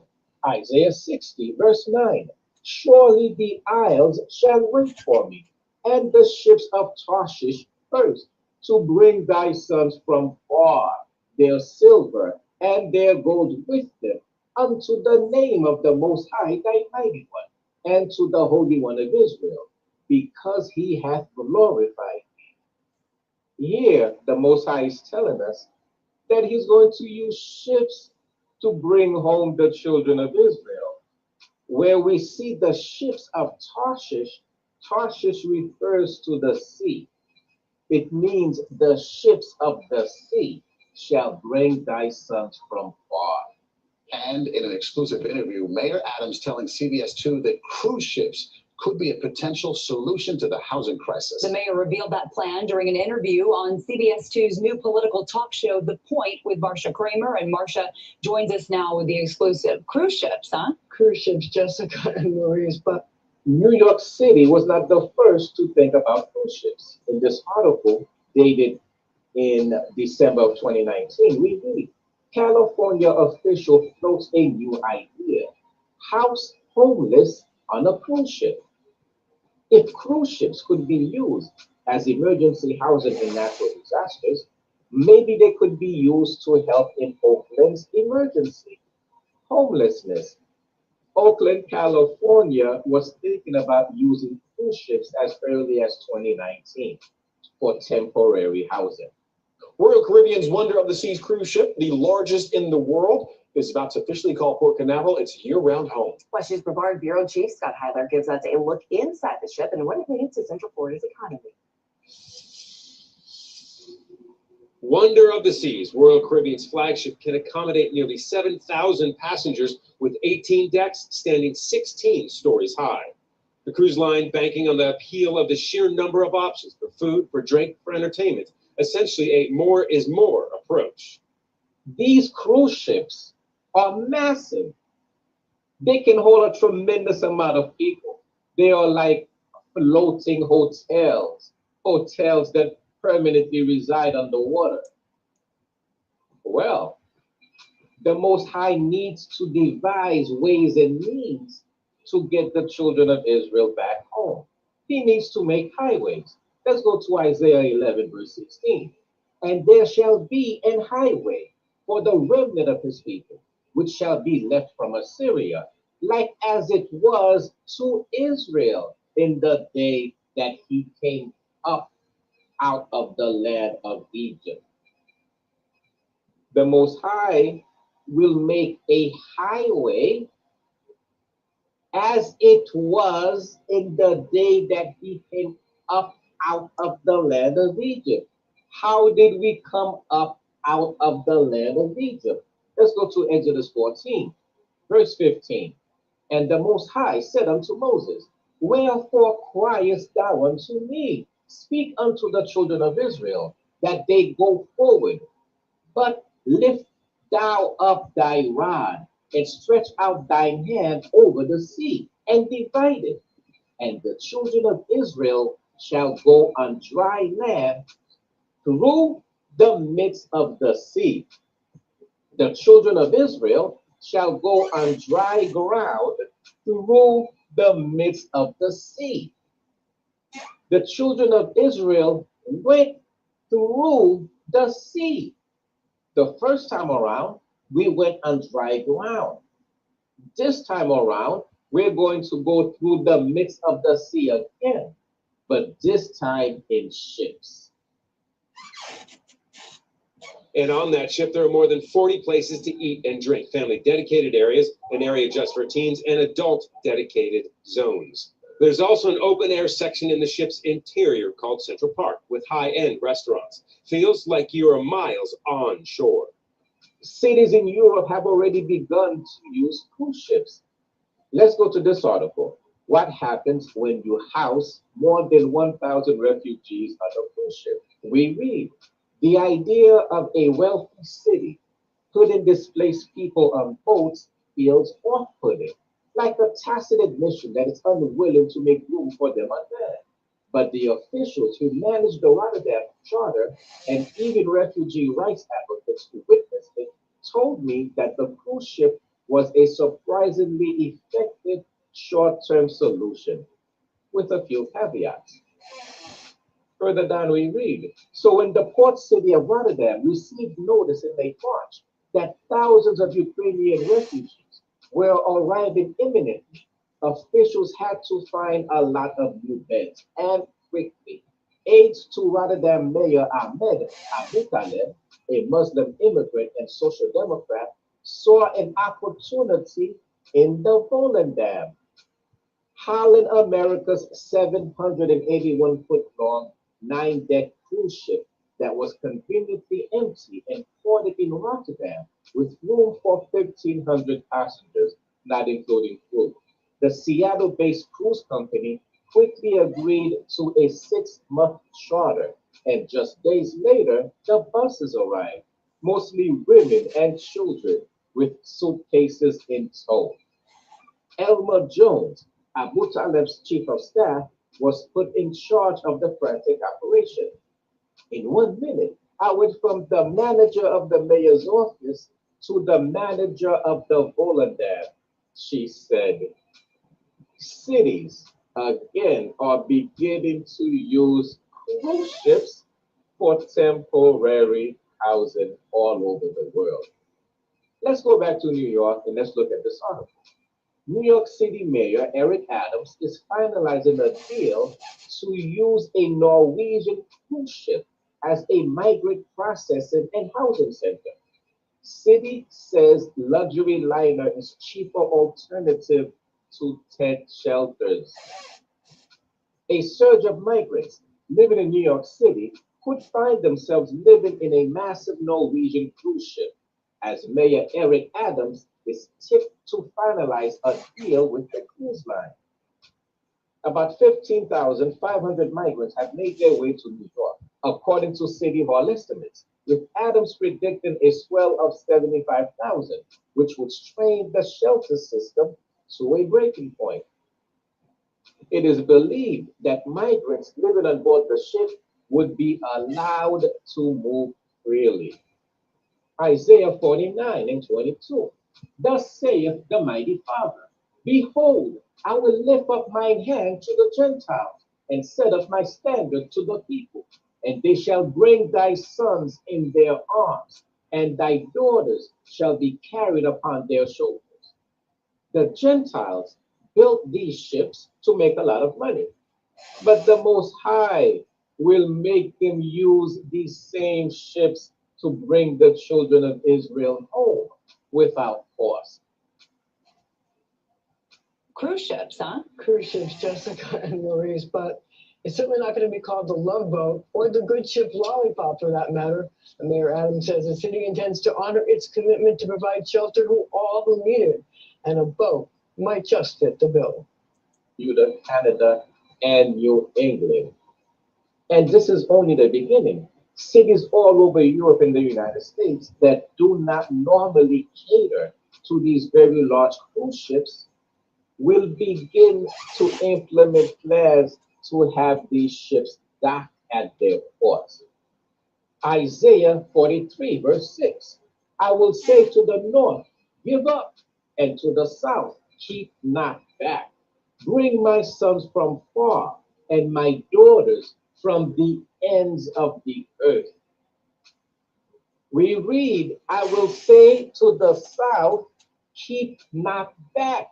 Isaiah 60, verse 9. Surely the isles shall wait for me, and the ships of Tarshish first, to bring thy sons from far, their silver and their gold with them, unto the name of the Most High, thy mighty one, and to the Holy One of Israel, because he hath glorified me. Here, the Most High is telling us that he's going to use ships to bring home the children of Israel. Where we see the ships of Tarshish, Tarshish refers to the sea. It means the ships of the sea shall bring thy sons from far. And in an exclusive interview, Mayor Adams telling CBS2 that cruise ships could be a potential solution to the housing crisis. The mayor revealed that plan during an interview on CBS 2's new political talk show, The Point, with Marsha Kramer. And Marsha joins us now with the exclusive. Cruise ships, huh? Cruise ships, Jessica and Maurice, but New York City was not the first to think about cruise ships. In this article, dated in December of 2019, we read, California official floats a new idea: house homeless on a cruise ship. If cruise ships could be used as emergency housing in natural disasters, maybe they could be used to help in Oakland's emergency homelessness. Oakland, California was thinking about using cruise ships as early as 2019 for temporary housing. Royal Caribbean's Wonder of the Seas cruise ship, the largest in the world, is about to officially call Port Canaveral its year-round home. West News Brevard Bureau Chief Scott Heiler gives us a look inside the ship and what it means to Central Florida's economy. Wonder of the Seas, Royal Caribbean's flagship, can accommodate nearly 7,000 passengers with 18 decks standing 16 stories high. The cruise line banking on the appeal of the sheer number of options for food, for drink, for entertainment, essentially a more is more approach. These cruise ships are massive. They can hold a tremendous amount of people. They are like floating hotels, hotels that permanently reside underwater. Well, the Most High needs to devise ways and means to get the children of Israel back home. He needs to make highways. Let's go to Isaiah 11, verse 16. And there shall be an highway for the remnant of his people, which shall be left from Assyria, like as it was to Israel in the day that he came up out of the land of Egypt. The Most High will make a highway as it was in the day that he came up out of the land of Egypt. How did we come up out of the land of Egypt? Let's go to Exodus 14, verse 15. And the Most High said unto Moses, Wherefore criest thou unto me? Speak unto the children of Israel, that they go forward. But lift thou up thy rod, and stretch out thine hand over the sea, and divide it. And the children of Israel shall go on dry land through the midst of the sea. The children of Israel shall go on dry ground through the midst of the sea. The children of Israel went through the sea. The first time around, we went on dry ground. This time around, we're going to go through the midst of the sea again, but this time in ships. And on that ship, there are more than 40 places to eat and drink, family dedicated areas, an area just for teens, and adult dedicated zones. There's also an open air section in the ship's interior called Central Park with high-end restaurants. Feels like you're miles on shore. Cities in Europe have already begun to use cruise ships. Let's go to this article. What happens when you house more than 1,000 refugees on a cruise ship? We read, the idea of a wealthy city putting displaced people on boats feels off-putting, like a tacit admission that it's unwilling to make room for them on land. But the officials who managed the Rotterdam Charter and even refugee rights advocates who witnessed it told me that the cruise ship was a surprisingly effective short-term solution, with a few caveats. Further down we read, so when the port city of Rotterdam received notice in late March that thousands of Ukrainian refugees were arriving imminently, officials had to find a lot of new beds, and quickly. Aides to Rotterdam Mayor Ahmed Abutaleb, a Muslim immigrant and social democrat, saw an opportunity in the Volendam. Holland America's 781-foot-long 9-deck cruise ship that was conveniently empty and ported in Rotterdam with room for 1,500 passengers, not including crew. The Seattle-based cruise company quickly agreed to a 6-month charter, and just days later, the buses arrived, mostly women and children with suitcases in tow. Elmer Jones, Abu Talib's chief of staff, was put in charge of the frantic operation. In 1 minute, I went from the manager of the mayor's office to the manager of the Volendam, she said. Cities, again, are beginning to use cruise ships for temporary housing all over the world. Let's go back to New York and let's look at this article. New York City Mayor Eric Adams is finalizing a deal to use a Norwegian cruise ship as a migrant processing and housing center. City says luxury liner is cheaper alternative to tent shelters. A surge of migrants living in New York City could find themselves living in a massive Norwegian cruise ship, as Mayor Eric Adams is tipped to finalize a deal with the cruise line. About 15,500 migrants have made their way to New York, according to City Hall estimates, with Adams predicting a swell of 75,000, which would strain the shelter system to a breaking point. It is believed that migrants living on board the ship would be allowed to move freely. Isaiah 49 and 22. Thus saith the mighty Father, Behold, I will lift up mine hand to the Gentiles, and set up my standard to the people. And they shall bring thy sons in their arms, and thy daughters shall be carried upon their shoulders. The Gentiles built these ships to make a lot of money, but the Most High will make them use these same ships to bring the children of Israel home without cost. Cruise ships, huh? Cruise ships, Jessica and Maurice, but it's certainly not going to be called the Love Boat or the Good Ship Lollipop for that matter. And Mayor Adams says the city intends to honor its commitment to provide shelter to all who need it, and a boat might just fit the bill. Canada, and New England. And this is only the beginning. Cities all over Europe and the United States that do not normally cater to these very large cruise ships will begin to implement plans to have these ships dock at their ports. Isaiah 43, verse 6. I will say to the north, give up, and to the south, keep not back. Bring my sons from far, and my daughters from the ends of the earth. We read, I will say to the south, keep not back.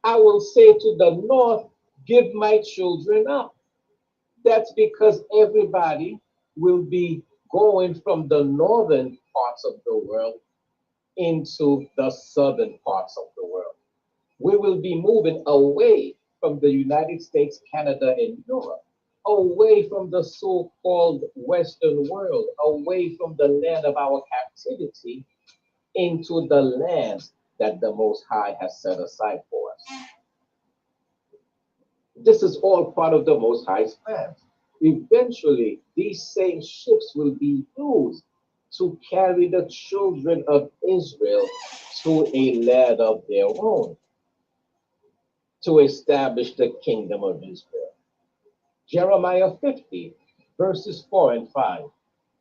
I will say to the north, give my children up. That's because everybody will be going from the northern parts of the world into the southern parts of the world. We will be moving away from the United States, Canada, and Europe, away from the so-called Western world, away from the land of our captivity, into the lands that the Most High has set aside for us. This is all part of the Most High's plans. Eventually, these same ships will be used to carry the children of Israel to a land of their own, to establish the kingdom of Israel. Jeremiah 50, verses 4 and 5.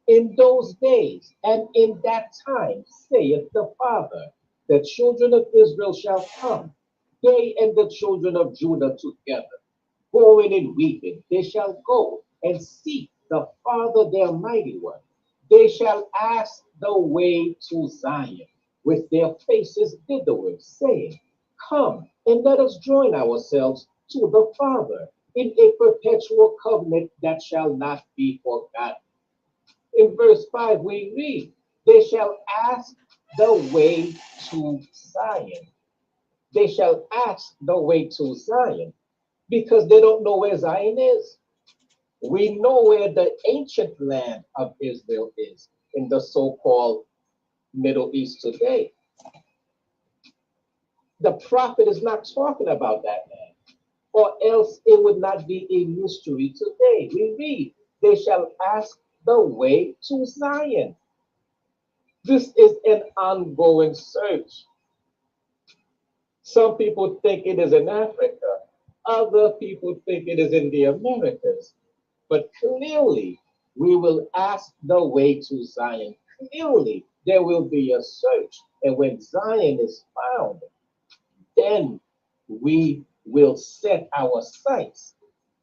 In those days and in that time, saith the Father, the children of Israel shall come, they and the children of Judah together, going and weeping. They shall go and seek the Father, their mighty one. They shall ask the way to Zion with their faces thitherward, saying, Come and let us join ourselves to the Father in a perpetual covenant that shall not be forgotten. In verse 5, we read, They shall ask the way to Zion. They shall ask the way to Zion because they don't know where Zion is. We know where the ancient land of Israel is in the so-called Middle East today. The prophet is not talking about that land, or else it would not be a mystery today. We read, they shall ask the way to Zion. This is an ongoing search. Some people think it is in Africa. Other people think it is in the Americas. But clearly, we will ask the way to Zion. Clearly, there will be a search. And when Zion is found, then we will set our sights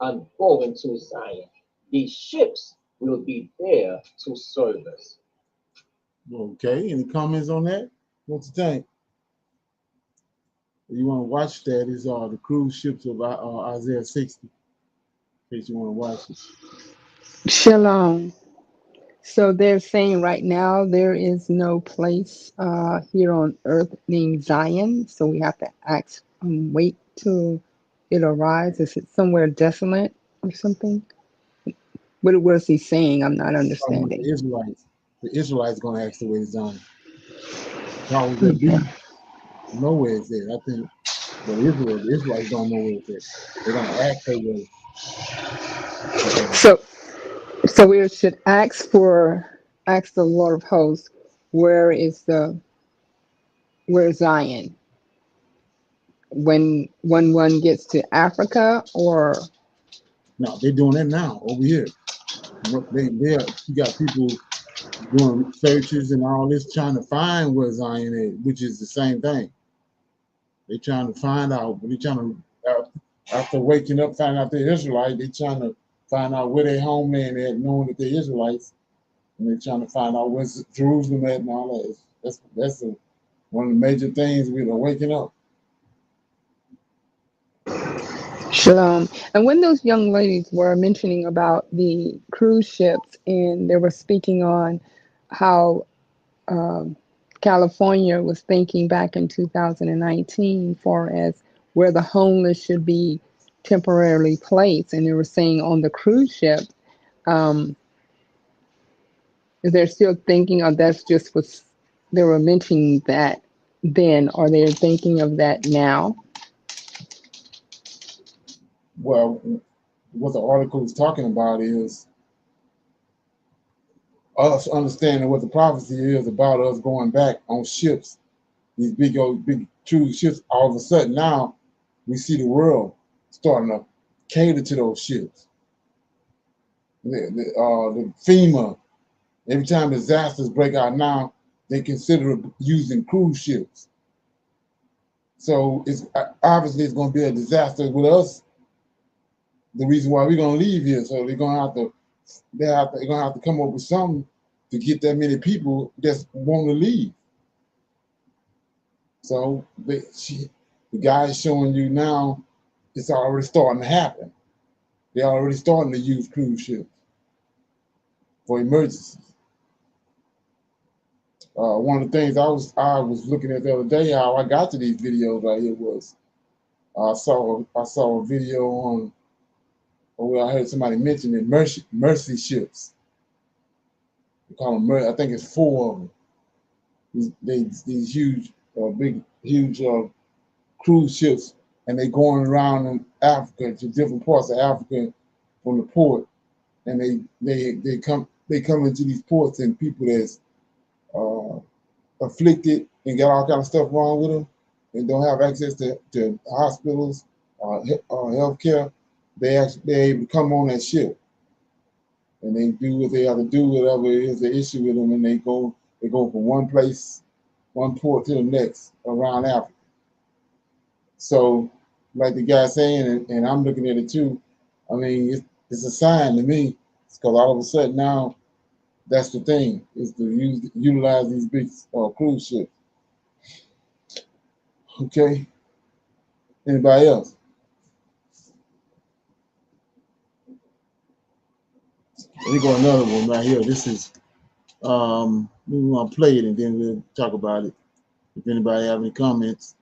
on going to Zion. These ships will be there to serve us. Okay, any comments on that? What you think? You want to watch that is the cruise ships of Isaiah 60, in case you want to watch it. Shalom. So they're saying right now there is no place here on earth named Zion. So we have to ask, wait till it arrives. Is it somewhere desolate or something? What was he saying? I'm not Talking about understanding. the Israelites. The Israelites going to ask the way to Zion. How would that Okay. be? Nowhere is there. I think, but Israel, the Israelites don't know where it's at. They're going to ask their way to Zion. So so we should ask the Lord of hosts, where is where's Zion? When one gets to Africa or No, they're doing that now over here. What you got people doing searches and all this trying to find where Zion is, which is the same thing. They're trying to find out, but they're trying to after waking up, finding out they're Israelites, they're trying to find out where their homeland at, knowing that they're Israelites, and they're trying to find out where's Jerusalem at and all that. That's one of the major things with waking up. Shalom. And when those young ladies were mentioning about the cruise ships and they were speaking on how um, California was thinking back in 2019 far as where the homeless should be temporarily placed, and they were saying on the cruise ship, um, they're still thinking of that's just what they were mentioning that then, or they're thinking of that now. Well, what the article is talking about is us understanding what the prophecy is about us going back on ships, these big old big cruise ships. All of a sudden now we see the world starting to cater to those ships. The FEMA, every time disasters break out now, they consider using cruise ships. So it's obviously it's going to be a disaster with us. The reason why we're going to leave here, so they're going to have to they're going to have to come up with something to get that many people that want to leave. So the guy's showing you now it's already starting to happen. They're already starting to use cruise ships for emergencies. One of the things I was looking at the other day, how I got to these videos right here was I saw a video on where I heard somebody mention it, mercy ships. They call them I think it's 4 of them. These huge, huge cruise ships, and they going around in Africa to different parts of Africa from the port, and they come into these ports and people that's afflicted and got all kind of stuff wrong with them and don't have access to hospitals or health care, they're able to come on that ship and they do what they have to do, whatever is the issue with them, and they go from one place, one port to the next around Africa. So, like the guy saying, and I'm looking at it too, I mean, it's a sign to me, because all of a sudden now, that's the thing, is to utilize these big cruise ships. Okay. Anybody else? Let me go another one right here. This is we want to play it and then we'll talk about it. If anybody have any comments.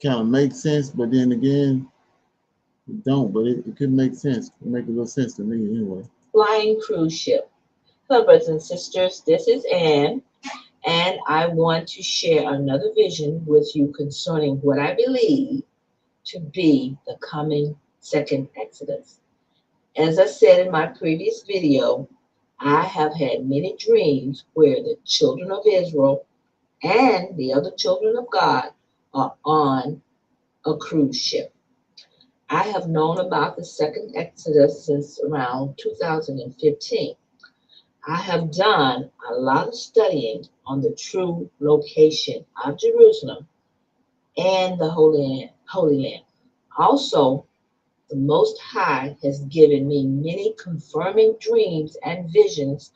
Kind of makes sense, but then again, it don't. But it could make sense. It make a little sense to me anyway. Flying cruise ship. Hello, brothers and sisters. This is Ann, and I want to share another vision with you concerning what I believe to be the coming second Exodus. As I said in my previous video, I have had many dreams where the children of Israel and the other children of God are on a cruise ship. I have known about the second Exodus since around 2015. I have done a lot of studying on the true location of Jerusalem and the Holy Land. Also, the Most High has given me many confirming dreams and visions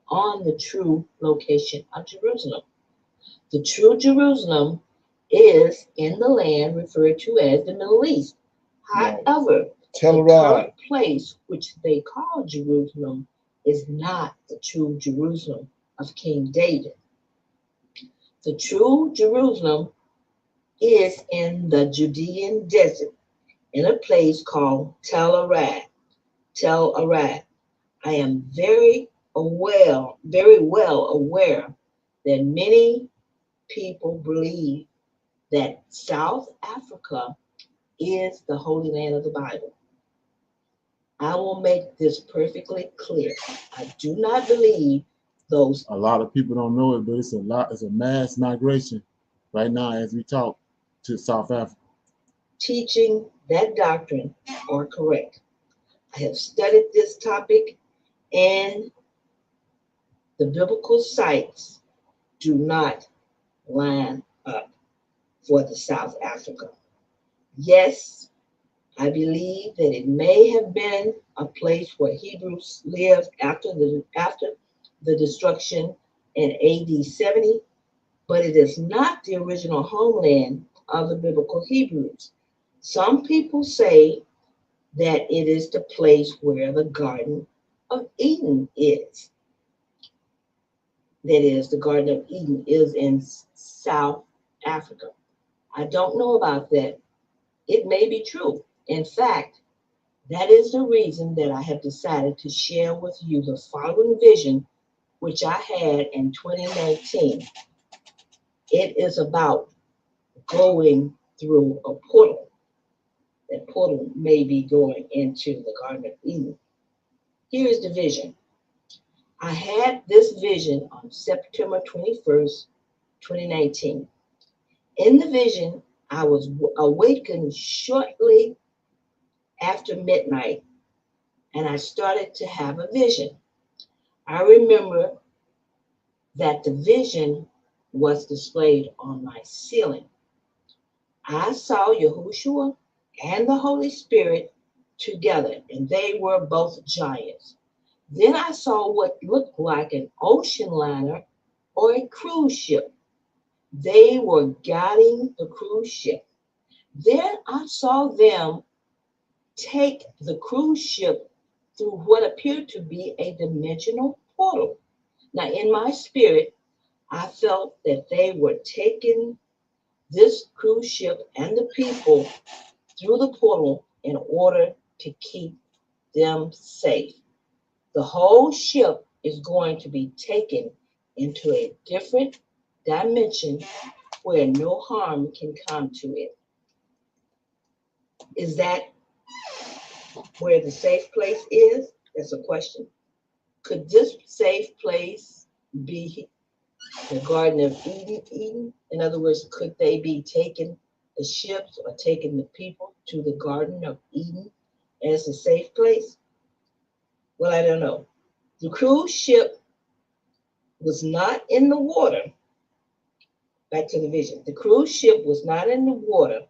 on the true location of Jerusalem. The true Jerusalem is in the land referred to as the Middle East. However, Tell The her right. current place which they call Jerusalem is not the true Jerusalem of King David. The true Jerusalem is in the Judean desert, in a place called Tel Arad. Tel Arad. I am very well aware that many people believe that South Africa is the Holy Land of the Bible. I will make this perfectly clear. I do not believe those. A lot of people don't know it, but it's a mass migration right now as we talk to South Africa. Teaching that doctrine are correct. I have studied this topic, and the biblical sites do not line up for the South Africa. Yes, I believe that it may have been a place where Hebrews lived after the destruction in AD 70, but it is not the original homeland of the biblical Hebrews. Some people say that it is the place where the Garden of Eden is. That is, the Garden of Eden is in South Africa. I don't know about that. It may be true. In fact, that is the reason that I have decided to share with you the following vision, which I had in 2019. It is about going through a portal. That portal may be going into the Garden of Eden. Here is the vision. I had this vision on September 21st, 2019. In the vision, I was awakened shortly after midnight, and I started to have a vision. I remember that the vision was displayed on my ceiling. I saw Yahushua and the Holy Spirit together, and they were both giants. Then I saw what looked like an ocean liner or a cruise ship. They were guiding the cruise ship. Then I saw them take the cruise ship through what appeared to be a dimensional portal. Now, in my spirit, I felt that they were taking this cruise ship and the people through the portal in order to keep them safe. The whole ship is going to be taken into a different dimension where no harm can come to it. Is that where the safe place is? That's a question. Could this safe place be the Garden of Eden? In other words, could they be taking the ships or taking the people to the Garden of Eden as a safe place? Well, I don't know. The cruise ship was not in the water. Back to the vision. The cruise ship was not in the water,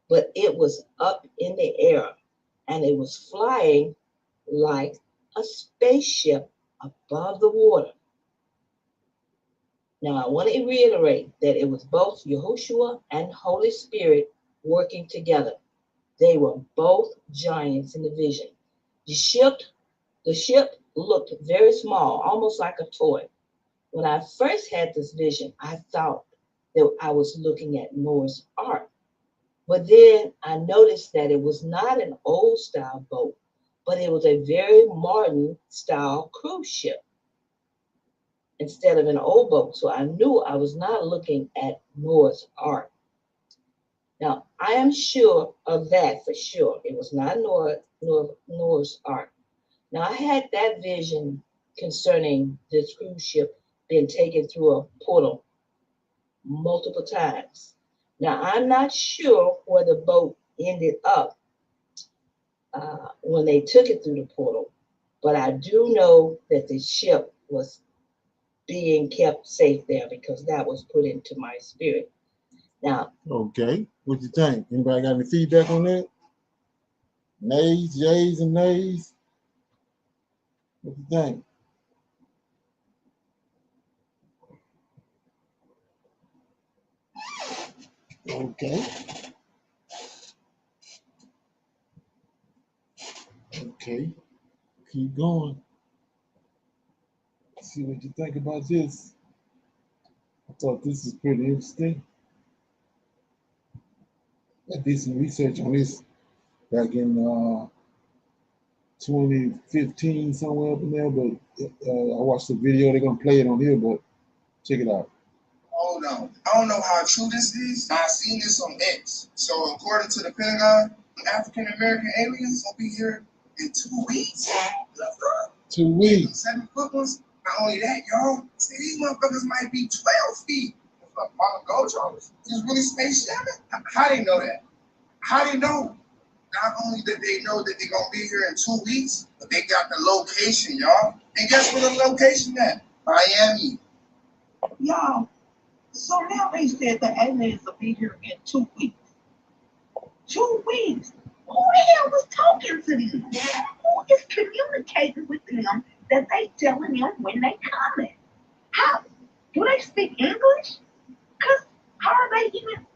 but it was up in the air, and it was flying like a spaceship above the water. Now, I want to reiterate that it was both Yahushua and Holy Spirit working together. They were both giants in the vision. The ship looked very small, almost like a toy. When I first had this vision, I thought that I was looking at Noah's Ark. But then I noticed that it was not an old style boat, but it was a very modern style cruise ship instead of an old boat. So I knew I was not looking at Noah's Ark. Now, I am sure of that for sure. It was not Noah's Ark. Now, I had that vision concerning this cruise ship being taken through a portal multiple times. Now, I'm not sure where the boat ended up when they took it through the portal, but I do know that the ship was being kept safe there because that was put into my spirit. Now, okay, what you think? Anybody got any feedback on that? Nays, yays, and nays? What you think? Okay. Okay, keep going. See what you think about this. I thought this is pretty interesting. I did some research on this back in 2015, somewhere up in there, but I watched the video. They're gonna play it on here, but check it out. Hold on. I don't know how true this is. I seen this on X. So according to the Pentagon, African American aliens will be here in 2 weeks. 2 weeks. 7 foot ones. Not only that, y'all. See, these motherfuckers might be 12 feet. Apollo Gold Jones is really space jamming. How they know that? How they know? Not only did they know that they're gonna be here in 2 weeks, but they got the location, y'all. And guess where the location at? Miami. Y'all, so now they said the aliens will be here in 2 weeks. 2 weeks? Who the hell was talking to them? Who is communicating with them that they telling them when they coming? How? Do they speak English? Because how are they even?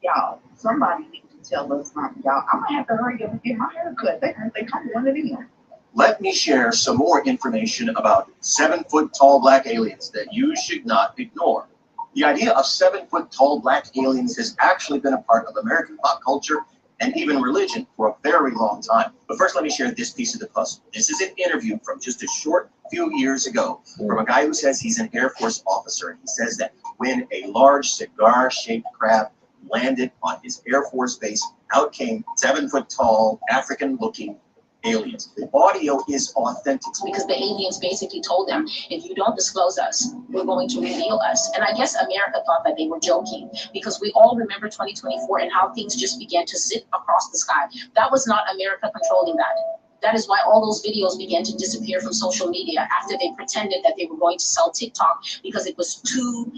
Y'all, somebody needs to tell us something, y'all. I'm going to have to hurry up and get my hair cut. They think I'm one of them. Let me share some more information about 7-foot-tall black aliens that you should not ignore. The idea of 7-foot-tall black aliens has actually been a part of American pop culture and even religion for a very long time. But first, let me share this piece of the puzzle. This is an interview from just a short few years ago from a guy who says he's an Air Force officer. And he says that when a large cigar-shaped craft landed on his Air Force base, out came 7-foot-tall, African-looking aliens. The audio is authentic. Because the aliens basically told them, if you don't disclose us, we're going to reveal us. And I guess America thought that they were joking, because we all remember 2024 and how things just began to zip across the sky. That was not America controlling that. That is why all those videos began to disappear from social media after they pretended that they were going to sell TikTok because it was too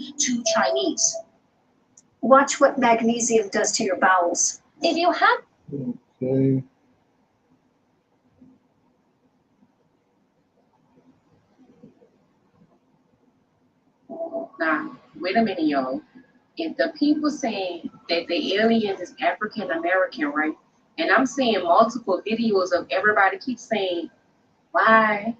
Chinese. Watch what magnesium does to your bowels. If you have Okay. Now, wait a minute, y'all. If the people saying that the aliens is African American, right? And I'm seeing multiple videos of everybody keep saying, why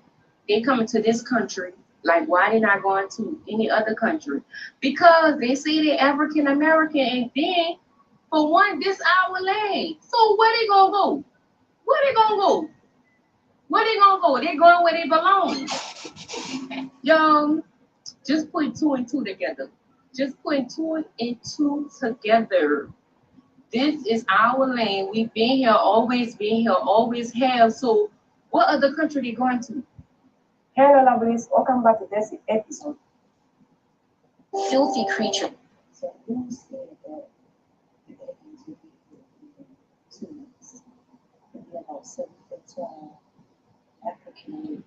they coming to this country? Like, why they not going to any other country? Because they say they're African American, and then, for one, this our land. So where they gonna go? Where they gonna go? Where they gonna go? They going where they belong. Y'all, just put 2 and 2 together. Just put 2 and 2 together. This is our land. We've been here, always have. So what other country they going to? Hello, lovelies. Welcome back to this episode. Filthy creature. So who said that the aliens would be here in 2 weeks? It'd be about 7 foot tall, African.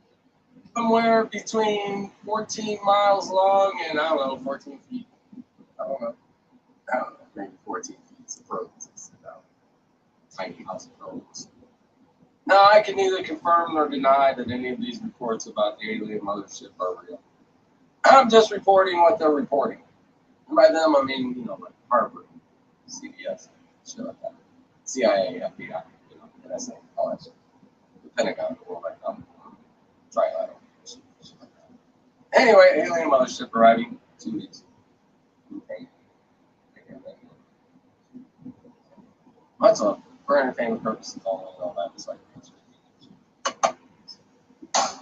Somewhere between 14 miles long and, I don't know, 14 feet. I don't know, maybe 14 feet. It's a probe. It's tiny house of probes. No, I can neither confirm nor deny that any of these reports about the alien mothership are real. I'm just reporting what they're reporting. And by them, I mean, you know, like Harvard, CBS, shit like that. CIA, FBI, you know, NSA, all that shit. The Pentagon, the World Economic Forum, trilateral, shit like that. Anyway, alien mothership arriving 2 weeks. Okay. That's all. For entertainment purposes, all that is like.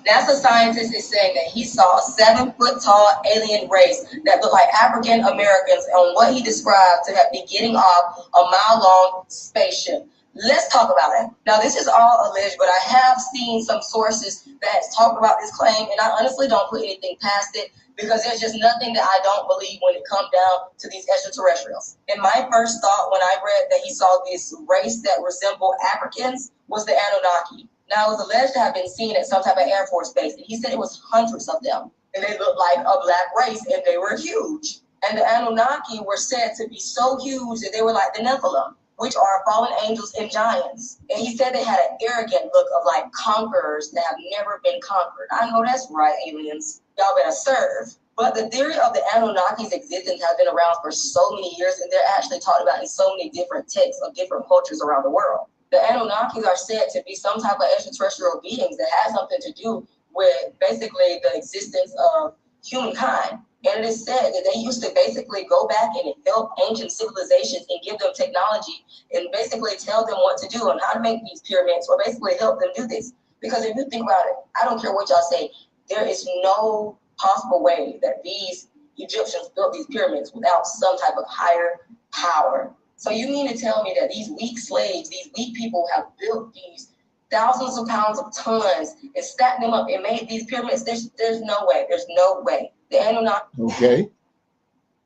NASA scientist is saying that he saw a 7-foot-tall alien race that looked like African Americans on what he described to be getting off a mile-long spaceship. Let's talk about it. Now, this is all alleged, but I have seen some sources that has talked about this claim, and I honestly don't put anything past it because there's just nothing that I don't believe when it comes down to these extraterrestrials. And my first thought when I read that he saw this race that resembled Africans was the Anunnaki. Now, it was alleged to have been seen at some type of Air Force base, and he said it was hundreds of them, and they looked like a black race, and they were huge. And the Anunnaki were said to be so huge that they were like the Nephilim, which are fallen angels and giants. And he said they had an arrogant look of like conquerors that have never been conquered. I know that's right, aliens. Y'all better serve. But the theory of the Anunnaki's existence has been around for so many years, and they're actually talked about in so many different texts of different cultures around the world. The Anunnakis are said to be some type of extraterrestrial beings that has something to do with basically the existence of humankind. And it is said that they used to basically go back and help ancient civilizations and give them technology and basically tell them what to do and how to make these pyramids, or basically help them do this. Because if you think about it, I don't care what y'all say, there is no possible way that these Egyptians built these pyramids without some type of higher power. So you mean to tell me that these weak slaves, these weak people have built these thousands of pounds of tons and stacked them up and made these pyramids? There's no way. There's no way. The Anunnaki. Okay.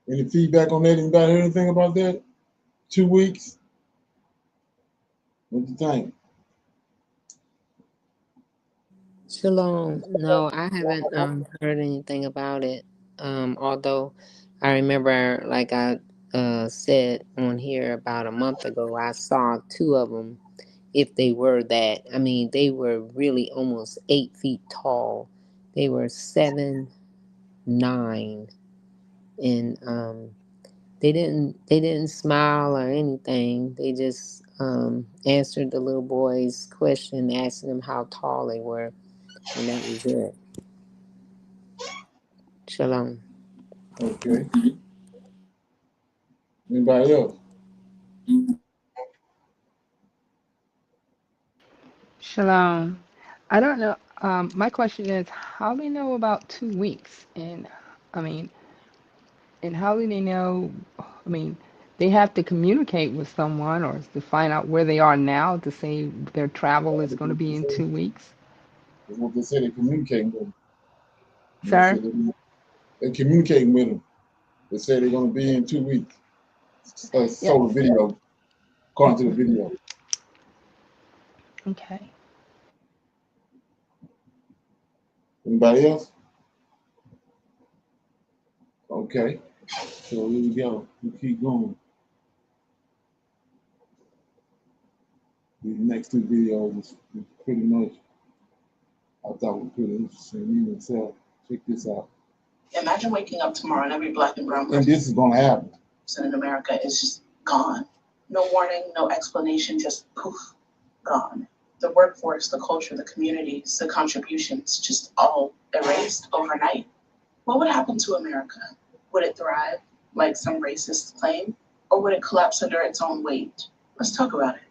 Any feedback on that? Anybody heard anything about that? 2 weeks? What do you think? Shalom. No, I haven't heard anything about it. Although I remember, like I said on here about a month ago, I saw 2 of them. If they were that, I mean, they were really almost 8 feet tall. They were 7, 9, and they didn't smile or anything. They just answered the little boy's question, asking them how tall they were, and that was it. Shalom. Okay. Anybody else? Shalom. I don't know. My question is, how do they know about 2 weeks? And I mean, and how do they know? I mean, they have to communicate with someone or to find out where they are now to say their travel is going to be in 2 weeks. That's what they say. They communicate with them. Sir? They communicate with them. They say they're going to be in 2 weeks. So the video, according to the video. Okay. Anybody else? Okay. So here we go. We keep going. These next 2 videos was pretty much, I thought were pretty interesting. Me myself. Check this out. Imagine waking up tomorrow and every black and brown And this is going to happen. person in America is just gone. No warning, no explanation, just poof, gone. The workforce, the culture, the communities, the contributions, just all erased overnight. What would happen to America? Would it thrive, like some racists claim, or would it collapse under its own weight? Let's talk about it.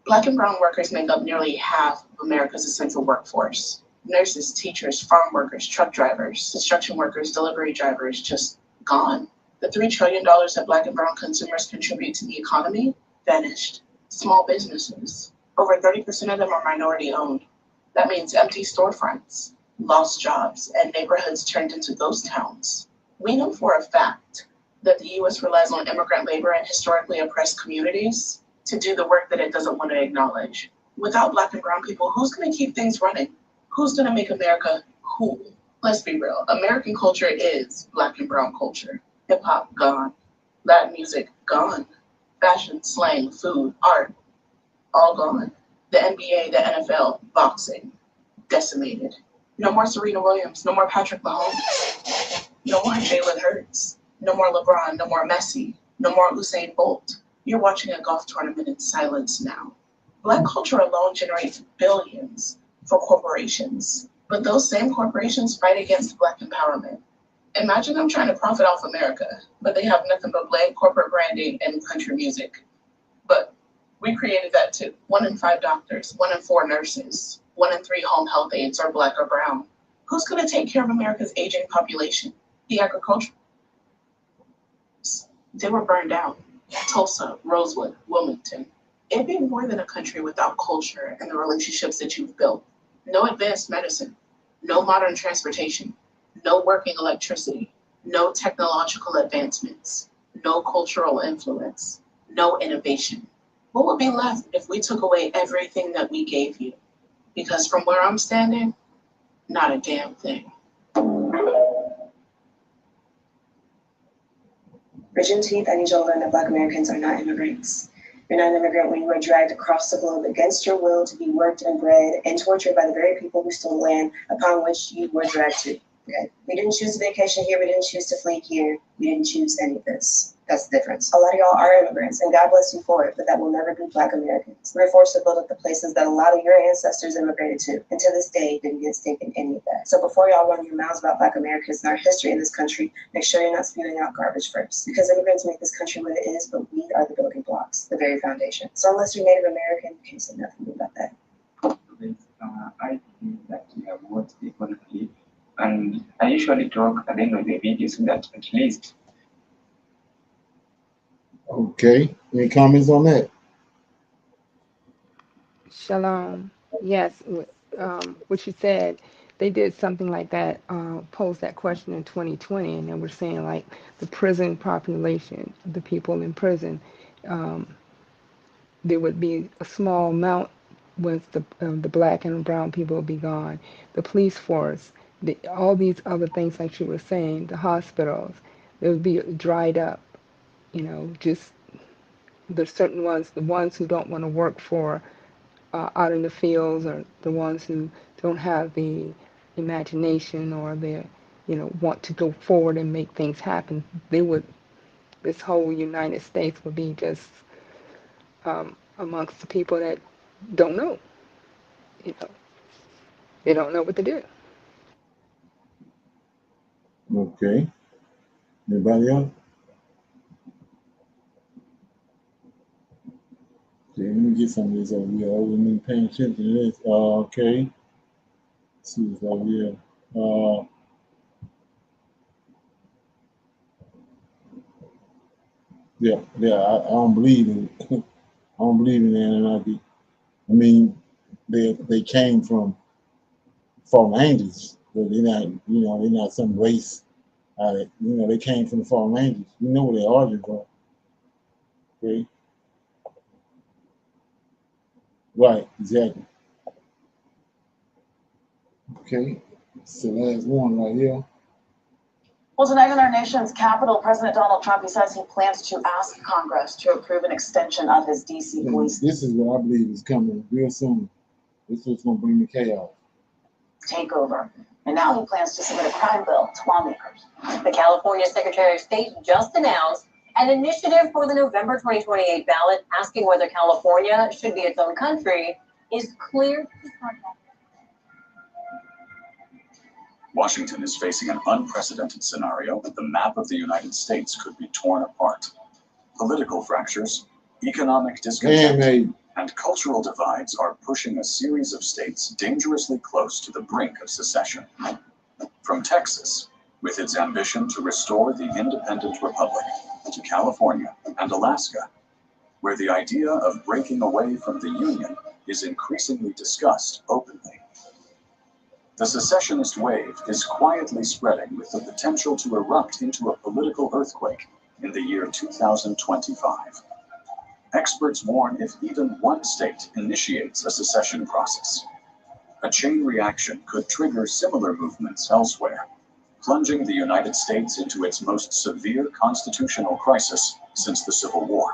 Black and brown workers make up nearly half of America's essential workforce. Nurses, teachers, farm workers, truck drivers, construction workers, delivery drivers, just gone. The $3 trillion that black and brown consumers contribute to the economy vanished. Small businesses, over 30% of them are minority owned. That means empty storefronts, lost jobs, and neighborhoods turned into ghost towns. We know for a fact that the U.S. relies on immigrant labor in historically oppressed communities to do the work that it doesn't want to acknowledge. Without black and brown people, who's going to keep things running? Who's going to make America cool? Let's be real. American culture is black and brown culture. Hip hop, gone. Latin music, gone. Fashion, slang, food, art, all gone. The NBA, the NFL, boxing, decimated. No more Serena Williams, no more Patrick Mahomes, no more Jalen Hurts, no more LeBron, no more Messi, no more Usain Bolt. You're watching a golf tournament in silence now. Black culture alone generates billions for corporations, but those same corporations fight against black empowerment. Imagine them trying to profit off America, but they have nothing but bland corporate branding and country music. But we created that too. 1 in 5 doctors, 1 in 4 nurses, 1 in 3 home health aides are black or brown. Who's going to take care of America's aging population? The agriculture. They were burned out. Tulsa, Rosewood, Wilmington. It'd be more than a country without culture and the relationships that you've built. No advanced medicine, no modern transportation, no working electricity, no technological advancements, no cultural influence, no innovation. What would be left if we took away everything that we gave you? Because from where I'm standing, not a damn thing. Juneteenth, I need you to learn that Black Americans are not immigrants. You're not an immigrant when you were dragged across the globe against your will to be worked and bred and tortured by the very people who stole land upon which you were dragged to. Okay? We didn't choose to vacation here. We didn't choose to flee here. We didn't choose any of this. That's the difference. A lot of y'all are immigrants, and God bless you for it, but that will never be Black Americans. We're forced to build up the places that a lot of your ancestors immigrated to, and to this day didn't get a stake in any of that. So before y'all run your mouths about Black Americans and our history in this country, make sure you're not spewing out garbage first. Because immigrants make this country what it is, but we are the building blocks, the very foundation. So unless you're Native American, you can't say nothing about that. I believe that we have what people believe, and I usually talk at the end of the video so that at least. Okay. Any comments on that? Shalom. Yes, what you said, they did something like that, posed that question in 2020, and they were saying like the prison population, the people in prison, there would be a small amount with the black and brown people would be gone. The police force, all these other things like you were saying, the hospitals, they would be dried up, just the certain ones, the ones who don't want to work for out in the fields, or the ones who don't have the imagination or the, want to go forward and make things happen. This whole United States would be just amongst the people that don't know. They don't know what to do. Okay. Anybody else? Okay, let me get some of this over here. I wasn't even paying attention to this. Okay. Let's see what's over here. Yeah, I don't believe in I don't believe in the Anunnaki. I mean, they came from fallen angels, but they're not, they're not some race. They came from the fallen angels. You know where they are from. Okay. Right, exactly. Okay, so last one right here. Well, tonight in our nation's capital, President Donald Trump, he says he plans to ask Congress to approve an extension of his D.C. police This is what I believe is coming real soon. This is what's going to bring the chaos. takeover. And now he plans to submit a crime bill to lawmakers. The California Secretary of State just announced an initiative for the November 2028 ballot asking whether California should be its own country is clear. Washington is facing an unprecedented scenario. The map of the United States could be torn apart. Political fractures, economic discontent, and cultural divides are pushing a series of states dangerously close to the brink of secession. From Texas, with its ambition to restore the independent republic, to California and Alaska, where the idea of breaking away from the Union is increasingly discussed openly. The secessionist wave is quietly spreading with the potential to erupt into a political earthquake in the year 2025. Experts warn if even one state initiates a secession process, a chain reaction could trigger similar movements elsewhere, plunging the United States into its most severe constitutional crisis since the Civil War.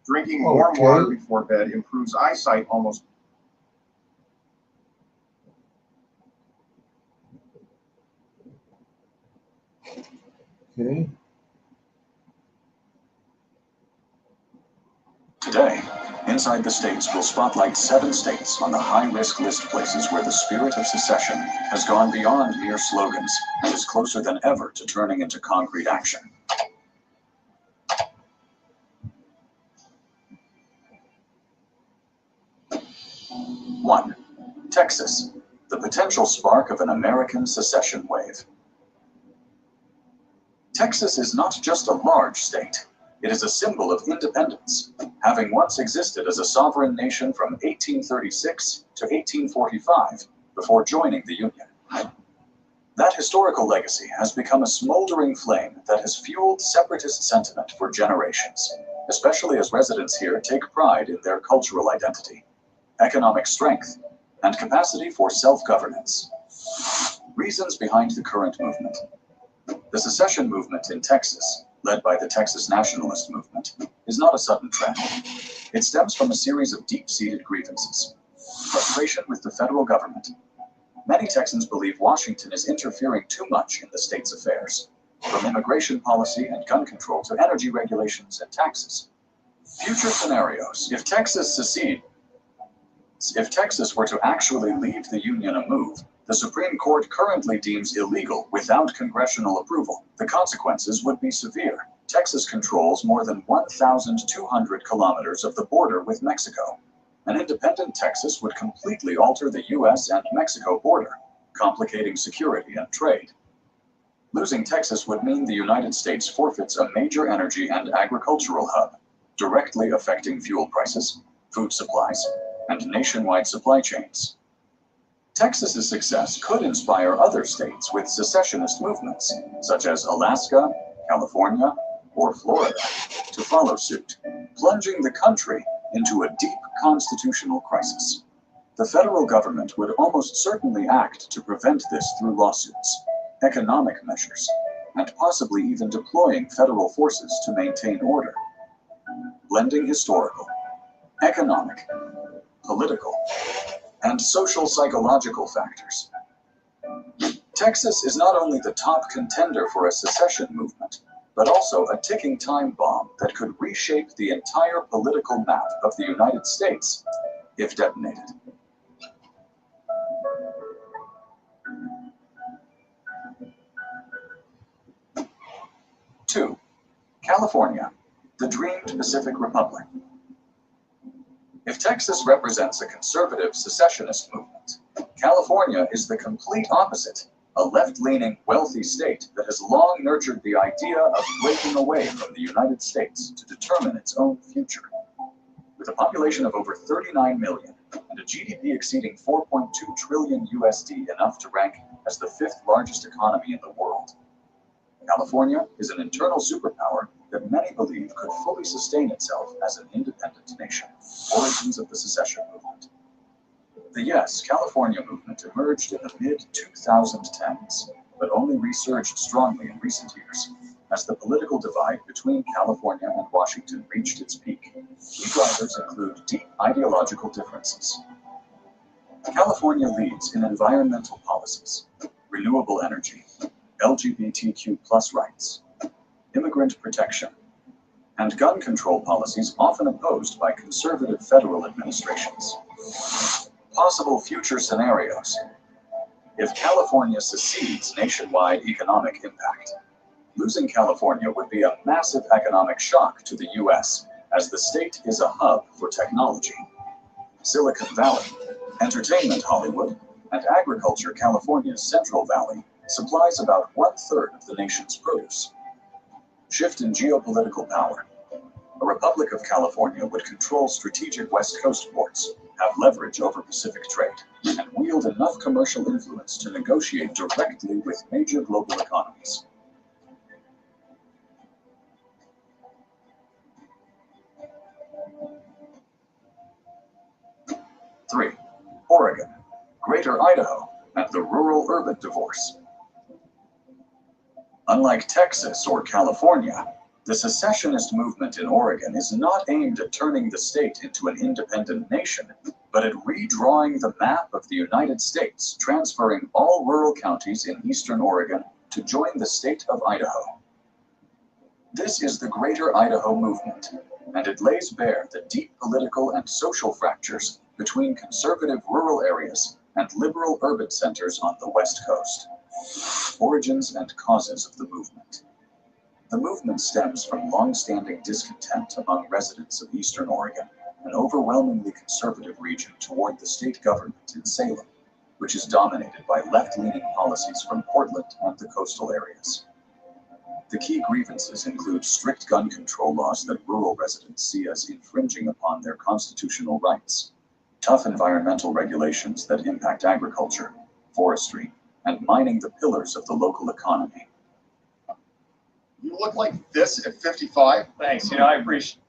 Drinking warm water before bed improves eyesight almost. Okay. Today, Inside the States will spotlight 7 states on the high-risk list places where the spirit of secession has gone beyond mere slogans and is closer than ever to turning into concrete action. One, Texas, the potential spark of an American secession wave. Texas is not just a large state. It is a symbol of independence, having once existed as a sovereign nation from 1836 to 1845 before joining the Union. That historical legacy has become a smoldering flame that has fueled separatist sentiment for generations, especially as residents here take pride in their cultural identity, economic strength, and capacity for self-governance. Reasons behind the current movement. The secession movement in Texas, led by the Texas nationalist movement, is not a sudden trend. It stems from a series of deep-seated grievances. Frustration with the federal government. Many Texans believe Washington is interfering too much in the state's affairs. from immigration policy and gun control to energy regulations and taxes. Future scenarios. If Texas were to actually leave the Union a move, the Supreme Court currently deems illegal without congressional approval. The consequences would be severe. Texas controls more than 1,200 kilometers of the border with Mexico. An independent Texas would completely alter the U.S. and Mexico border, complicating security and trade. Losing Texas would mean the United States forfeits a major energy and agricultural hub, directly affecting fuel prices, food supplies, and nationwide supply chains. Texas's success could inspire other states with secessionist movements, such as Alaska, California, or Florida, to follow suit, plunging the country into a deep constitutional crisis. The federal government would almost certainly act to prevent this through lawsuits, economic measures, and possibly even deploying federal forces to maintain order. Blending historical, economic, political, and social psychological factors. Texas is not only the top contender for a secession movement, but also a ticking time bomb that could reshape the entire political map of the United States if detonated. Two, California, the dreamed Pacific Republic. If Texas represents a conservative secessionist movement, California is the complete opposite, a left-leaning, wealthy state that has long nurtured the idea of breaking away from the United States to determine its own future. With a population of over 39 million and a GDP exceeding 4.2 trillion USD, enough to rank as the 5th largest economy in the world, California is an internal superpower that many believe could fully sustain itself as an independent nation. Origins of the secession movement. The Yes, California movement emerged in the mid-2010s, but only resurged strongly in recent years, as the political divide between California and Washington reached its peak. Key drivers include deep ideological differences. California leads in environmental policies, renewable energy, LGBTQ+ rights, immigrant protection, and gun control policies often opposed by conservative federal administrations. Possible future scenarios. If California secedes nationwide economic impact, losing California would be a massive economic shock to the U.S., as the state is a hub for technology. Silicon Valley, entertainment Hollywood, and agriculture California's Central Valley supplies about 1/3 of the nation's produce. Shift in geopolitical power. A Republic of California would control strategic West Coast ports, have leverage over Pacific trade, and wield enough commercial influence to negotiate directly with major global economies. Three, Oregon, Greater Idaho, and the rural-urban divorce. Unlike Texas or California, the secessionist movement in Oregon is not aimed at turning the state into an independent nation, but at redrawing the map of the United States, transferring all rural counties in eastern Oregon to join the state of Idaho. This is the Greater Idaho movement, and it lays bare the deep political and social fractures between conservative rural areas and liberal urban centers on the West Coast. Origins and causes of the movement. The movement stems from long-standing discontent among residents of Eastern Oregon, an overwhelmingly conservative region toward the state government in Salem, which is dominated by left-leaning policies from Portland and the coastal areas. The key grievances include strict gun control laws that rural residents see as infringing upon their constitutional rights, tough environmental regulations that impact agriculture, forestry, and mining, the pillars of the local economy. You look like this at 55. Thanks, I appreciate.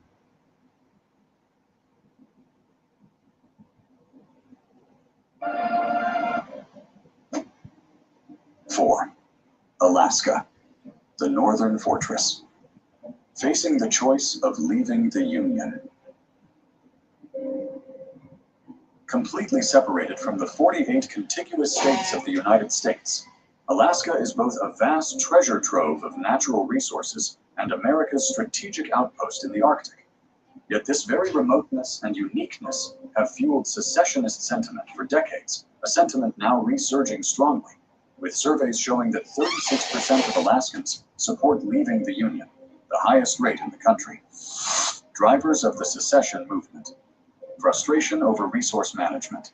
Four, Alaska, the Northern Fortress. Facing the choice of leaving the Union. Completely separated from the 48 contiguous states of the United States, Alaska is both a vast treasure trove of natural resources and America's strategic outpost in the Arctic. Yet this very remoteness and uniqueness have fueled secessionist sentiment for decades, a sentiment now resurging strongly, with surveys showing that 36% of Alaskans support leaving the Union, the highest rate in the country. Drivers of the secession movement. Frustration over resource management.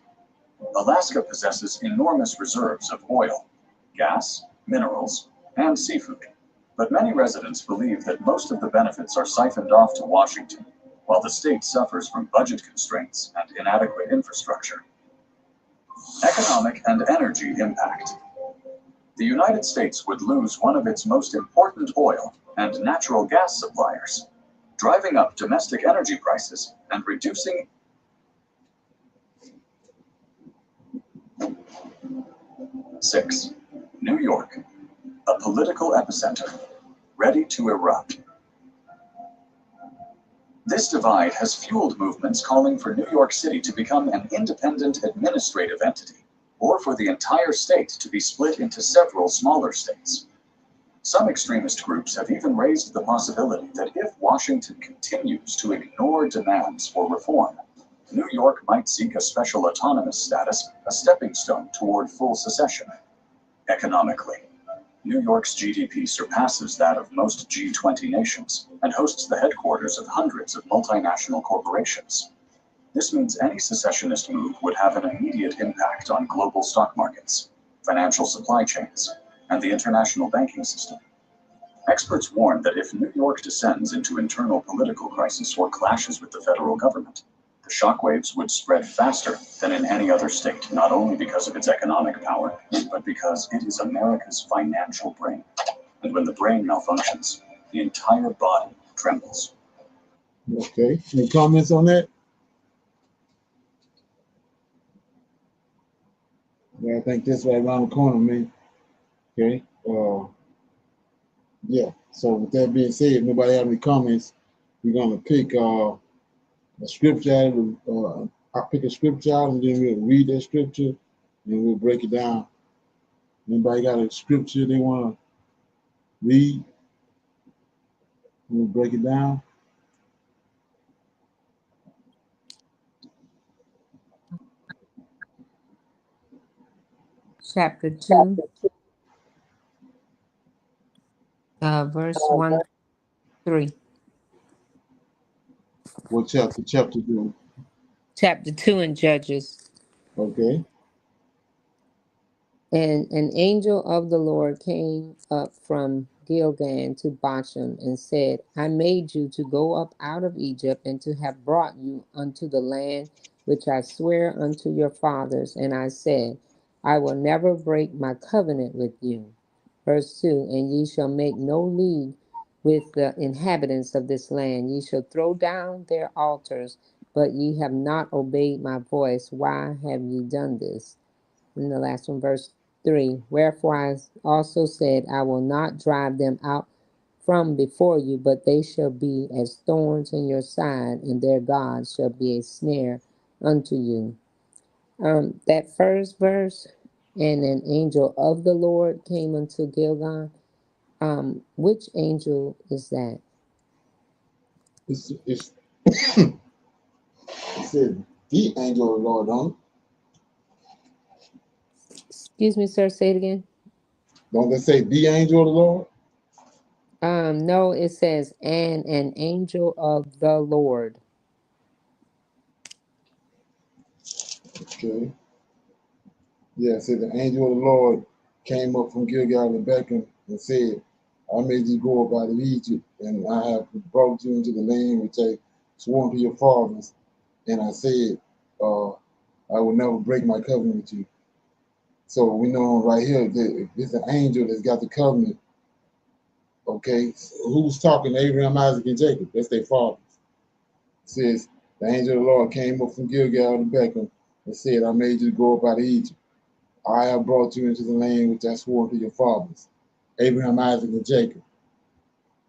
Alaska possesses enormous reserves of oil, gas, minerals, and seafood. But many residents believe that most of the benefits are siphoned off to Washington, while the state suffers from budget constraints and inadequate infrastructure. Economic and energy impact. The United States would lose one of its most important oil and natural gas suppliers, driving up domestic energy prices and reducing. Six, New York, a political epicenter, ready to erupt. This divide has fueled movements calling for New York City to become an independent administrative entity, or for the entire state to be split into several smaller states. Some extremist groups have even raised the possibility that if Washington continues to ignore demands for reform, New York might seek a special autonomous status, a stepping stone toward full secession. Economically, New York's GDP surpasses that of most G20 nations and hosts the headquarters of hundreds of multinational corporations. This means any secessionist move would have an immediate impact on global stock markets, financial supply chains, and the international banking system. Experts warn that if New York descends into internal political crisis or clashes with the federal government, the shockwaves would spread faster than in any other state, not only because of its economic power, but because it is America's financial brain. And when the brain malfunctions, the entire body trembles. Okay, any comments on that? Yeah, I think that's right around the corner, man. Okay. Yeah. So with that being said, if nobody have any comments, we're gonna pick a scripture out of I'll pick a scripture out and then we'll read that scripture and we'll break it down. Anybody got a scripture they want to read? We'll break it down. Chapter 2, verse 1, 3. What chapter? Chapter 2. Chapter 2 in Judges. Okay. And an angel of the Lord came up from Gilgal to Bochum and said, I made you to go up out of Egypt and to have brought you unto the land which I swear unto your fathers. And I said, I will never break my covenant with you. Verse 2, and ye shall make no league with the inhabitants of this land. Ye shall throw down their altars, but ye have not obeyed my voice. Why have ye done this? And the last one, verse 3, wherefore I also said, I will not drive them out from before you, but they shall be as thorns in your side, and their God shall be a snare unto you. That first verse, and an angel of the Lord came unto Gilgal. Which angel is that? It said the angel of the Lord, don't it? Excuse me, sir, say it again. Don't they say the angel of the Lord? No, it says, and an angel of the Lord. Okay. Yeah, it said the angel of the Lord came up from Gilgal and Beckham and said, I made you go up out of Egypt, and I have brought you into the land which I swore to your fathers. And I said, I will never break my covenant with you. So we know right here that if it's an angel that's got the covenant, okay, who's talking? Abraham, Isaac, and Jacob. That's their fathers. It says, the angel of the Lord came up from Gilgal to Beckham and said, I made you go up out of Egypt. I have brought you into the land which I swore to your fathers, Abraham, Isaac, and Jacob.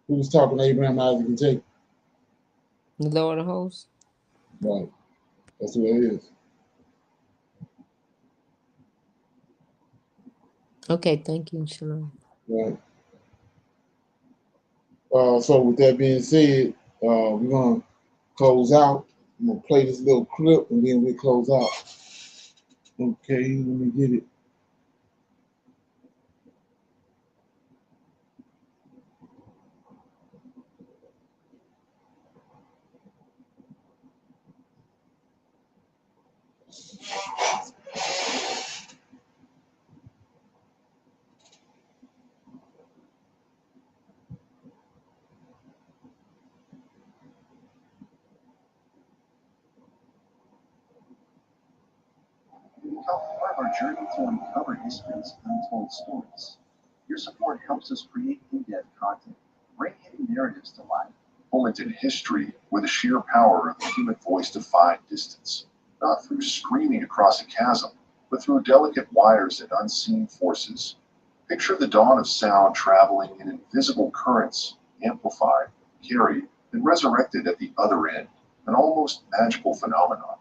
Who was talking to Abraham, Isaac, and Jacob? The Lord of hosts. Right. That's what it is. Okay, thank you. Shalom. Right. So with that being said, we're gonna close out. I'm gonna play this little clip and then we close out. Okay, let me get it. Become part of our journey to uncover history's untold stories. Your support helps us create in-depth content, bring hidden narratives to life. Moment in history where the sheer power of the human voice defied distance, not through screaming across a chasm, but through delicate wires and unseen forces. Picture the dawn of sound traveling in invisible currents, amplified, carried, and resurrected at the other end, an almost magical phenomenon.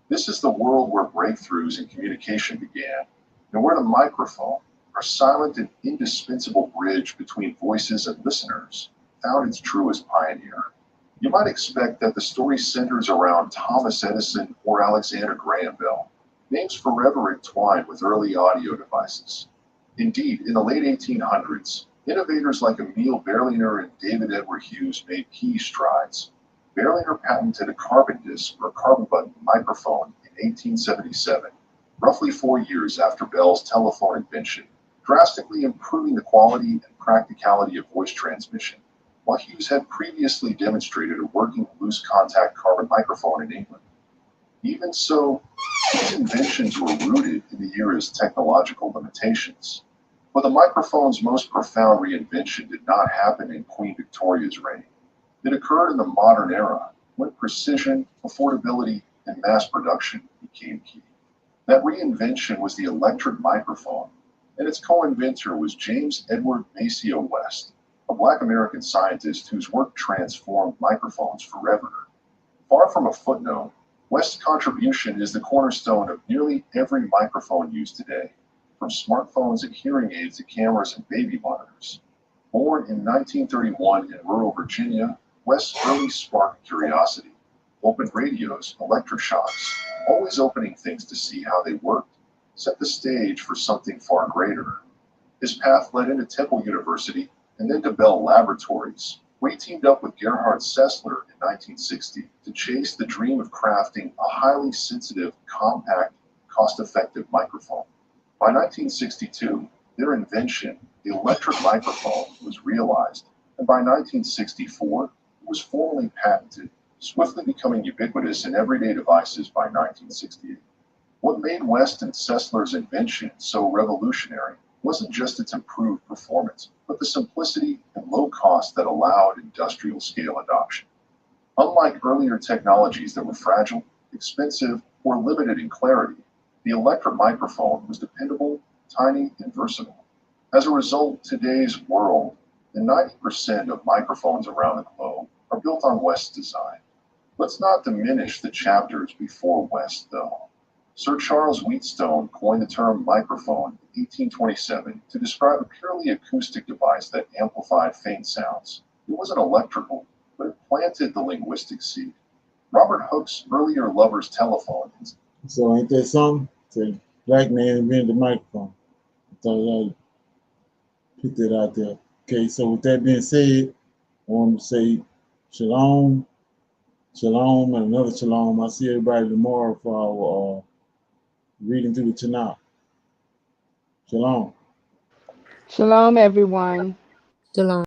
This is the world where breakthroughs in communication began, and where the microphone, our silent and indispensable bridge between voices and listeners, found its truest pioneer. You might expect that the story centers around Thomas Edison or Alexander Graham Bell, names forever entwined with early audio devices. Indeed, in the late 1800s, innovators like Emil Berliner and David Edward Hughes made key strides. Berliner patented a carbon disc or carbon button microphone in 1877, roughly 4 years after Bell's telephone invention, drastically improving the quality and practicality of voice transmission, while Hughes had previously demonstrated a working loose contact carbon microphone in England. Even so, these inventions were rooted in the era's technological limitations. But the microphone's most profound reinvention did not happen in Queen Victoria's reign. It occurred in the modern era, when precision, affordability, and mass production became key. That reinvention was the electric microphone, and its co-inventor was James Edward Maceo West, a Black American scientist whose work transformed microphones forever. Far from a footnote, West's contribution is the cornerstone of nearly every microphone used today, from smartphones and hearing aids to cameras and baby monitors. Born in 1931 in rural Virginia, West's early sparked curiosity. Open radios, electric shocks, always opening things to see how they worked, set the stage for something far greater. His path led into Temple University and then to Bell Laboratories, where he teamed up with Gerhard Sessler in 1960 to chase the dream of crafting a highly sensitive, compact, cost-effective microphone. By 1962, their invention, the electric microphone, was realized, and by 1964, it was formally patented, swiftly becoming ubiquitous in everyday devices by 1968. What made West and Sessler's invention so revolutionary wasn't just its improved performance, but the simplicity and low cost that allowed industrial scale adoption. Unlike earlier technologies that were fragile, expensive, or limited in clarity, the electric microphone was dependable, tiny, and versatile. As a result, today's world, and 90% of microphones around the globe, are built on West's design. Let's not diminish the chapters before West, though. Sir Charles Wheatstone coined the term microphone in 1827 to describe a purely acoustic device that amplified faint sounds. It wasn't electrical, but it planted the linguistic seed. Robert Hooke's earlier lover's telephone. So ain't that something? Say, black man invented the microphone. I thought I'd put that out there. Okay, so with that being said, I want to say shalom, shalom, and another shalom. I'll see everybody tomorrow for our reading through the Tanakh. Shalom. Shalom, everyone. Shalom.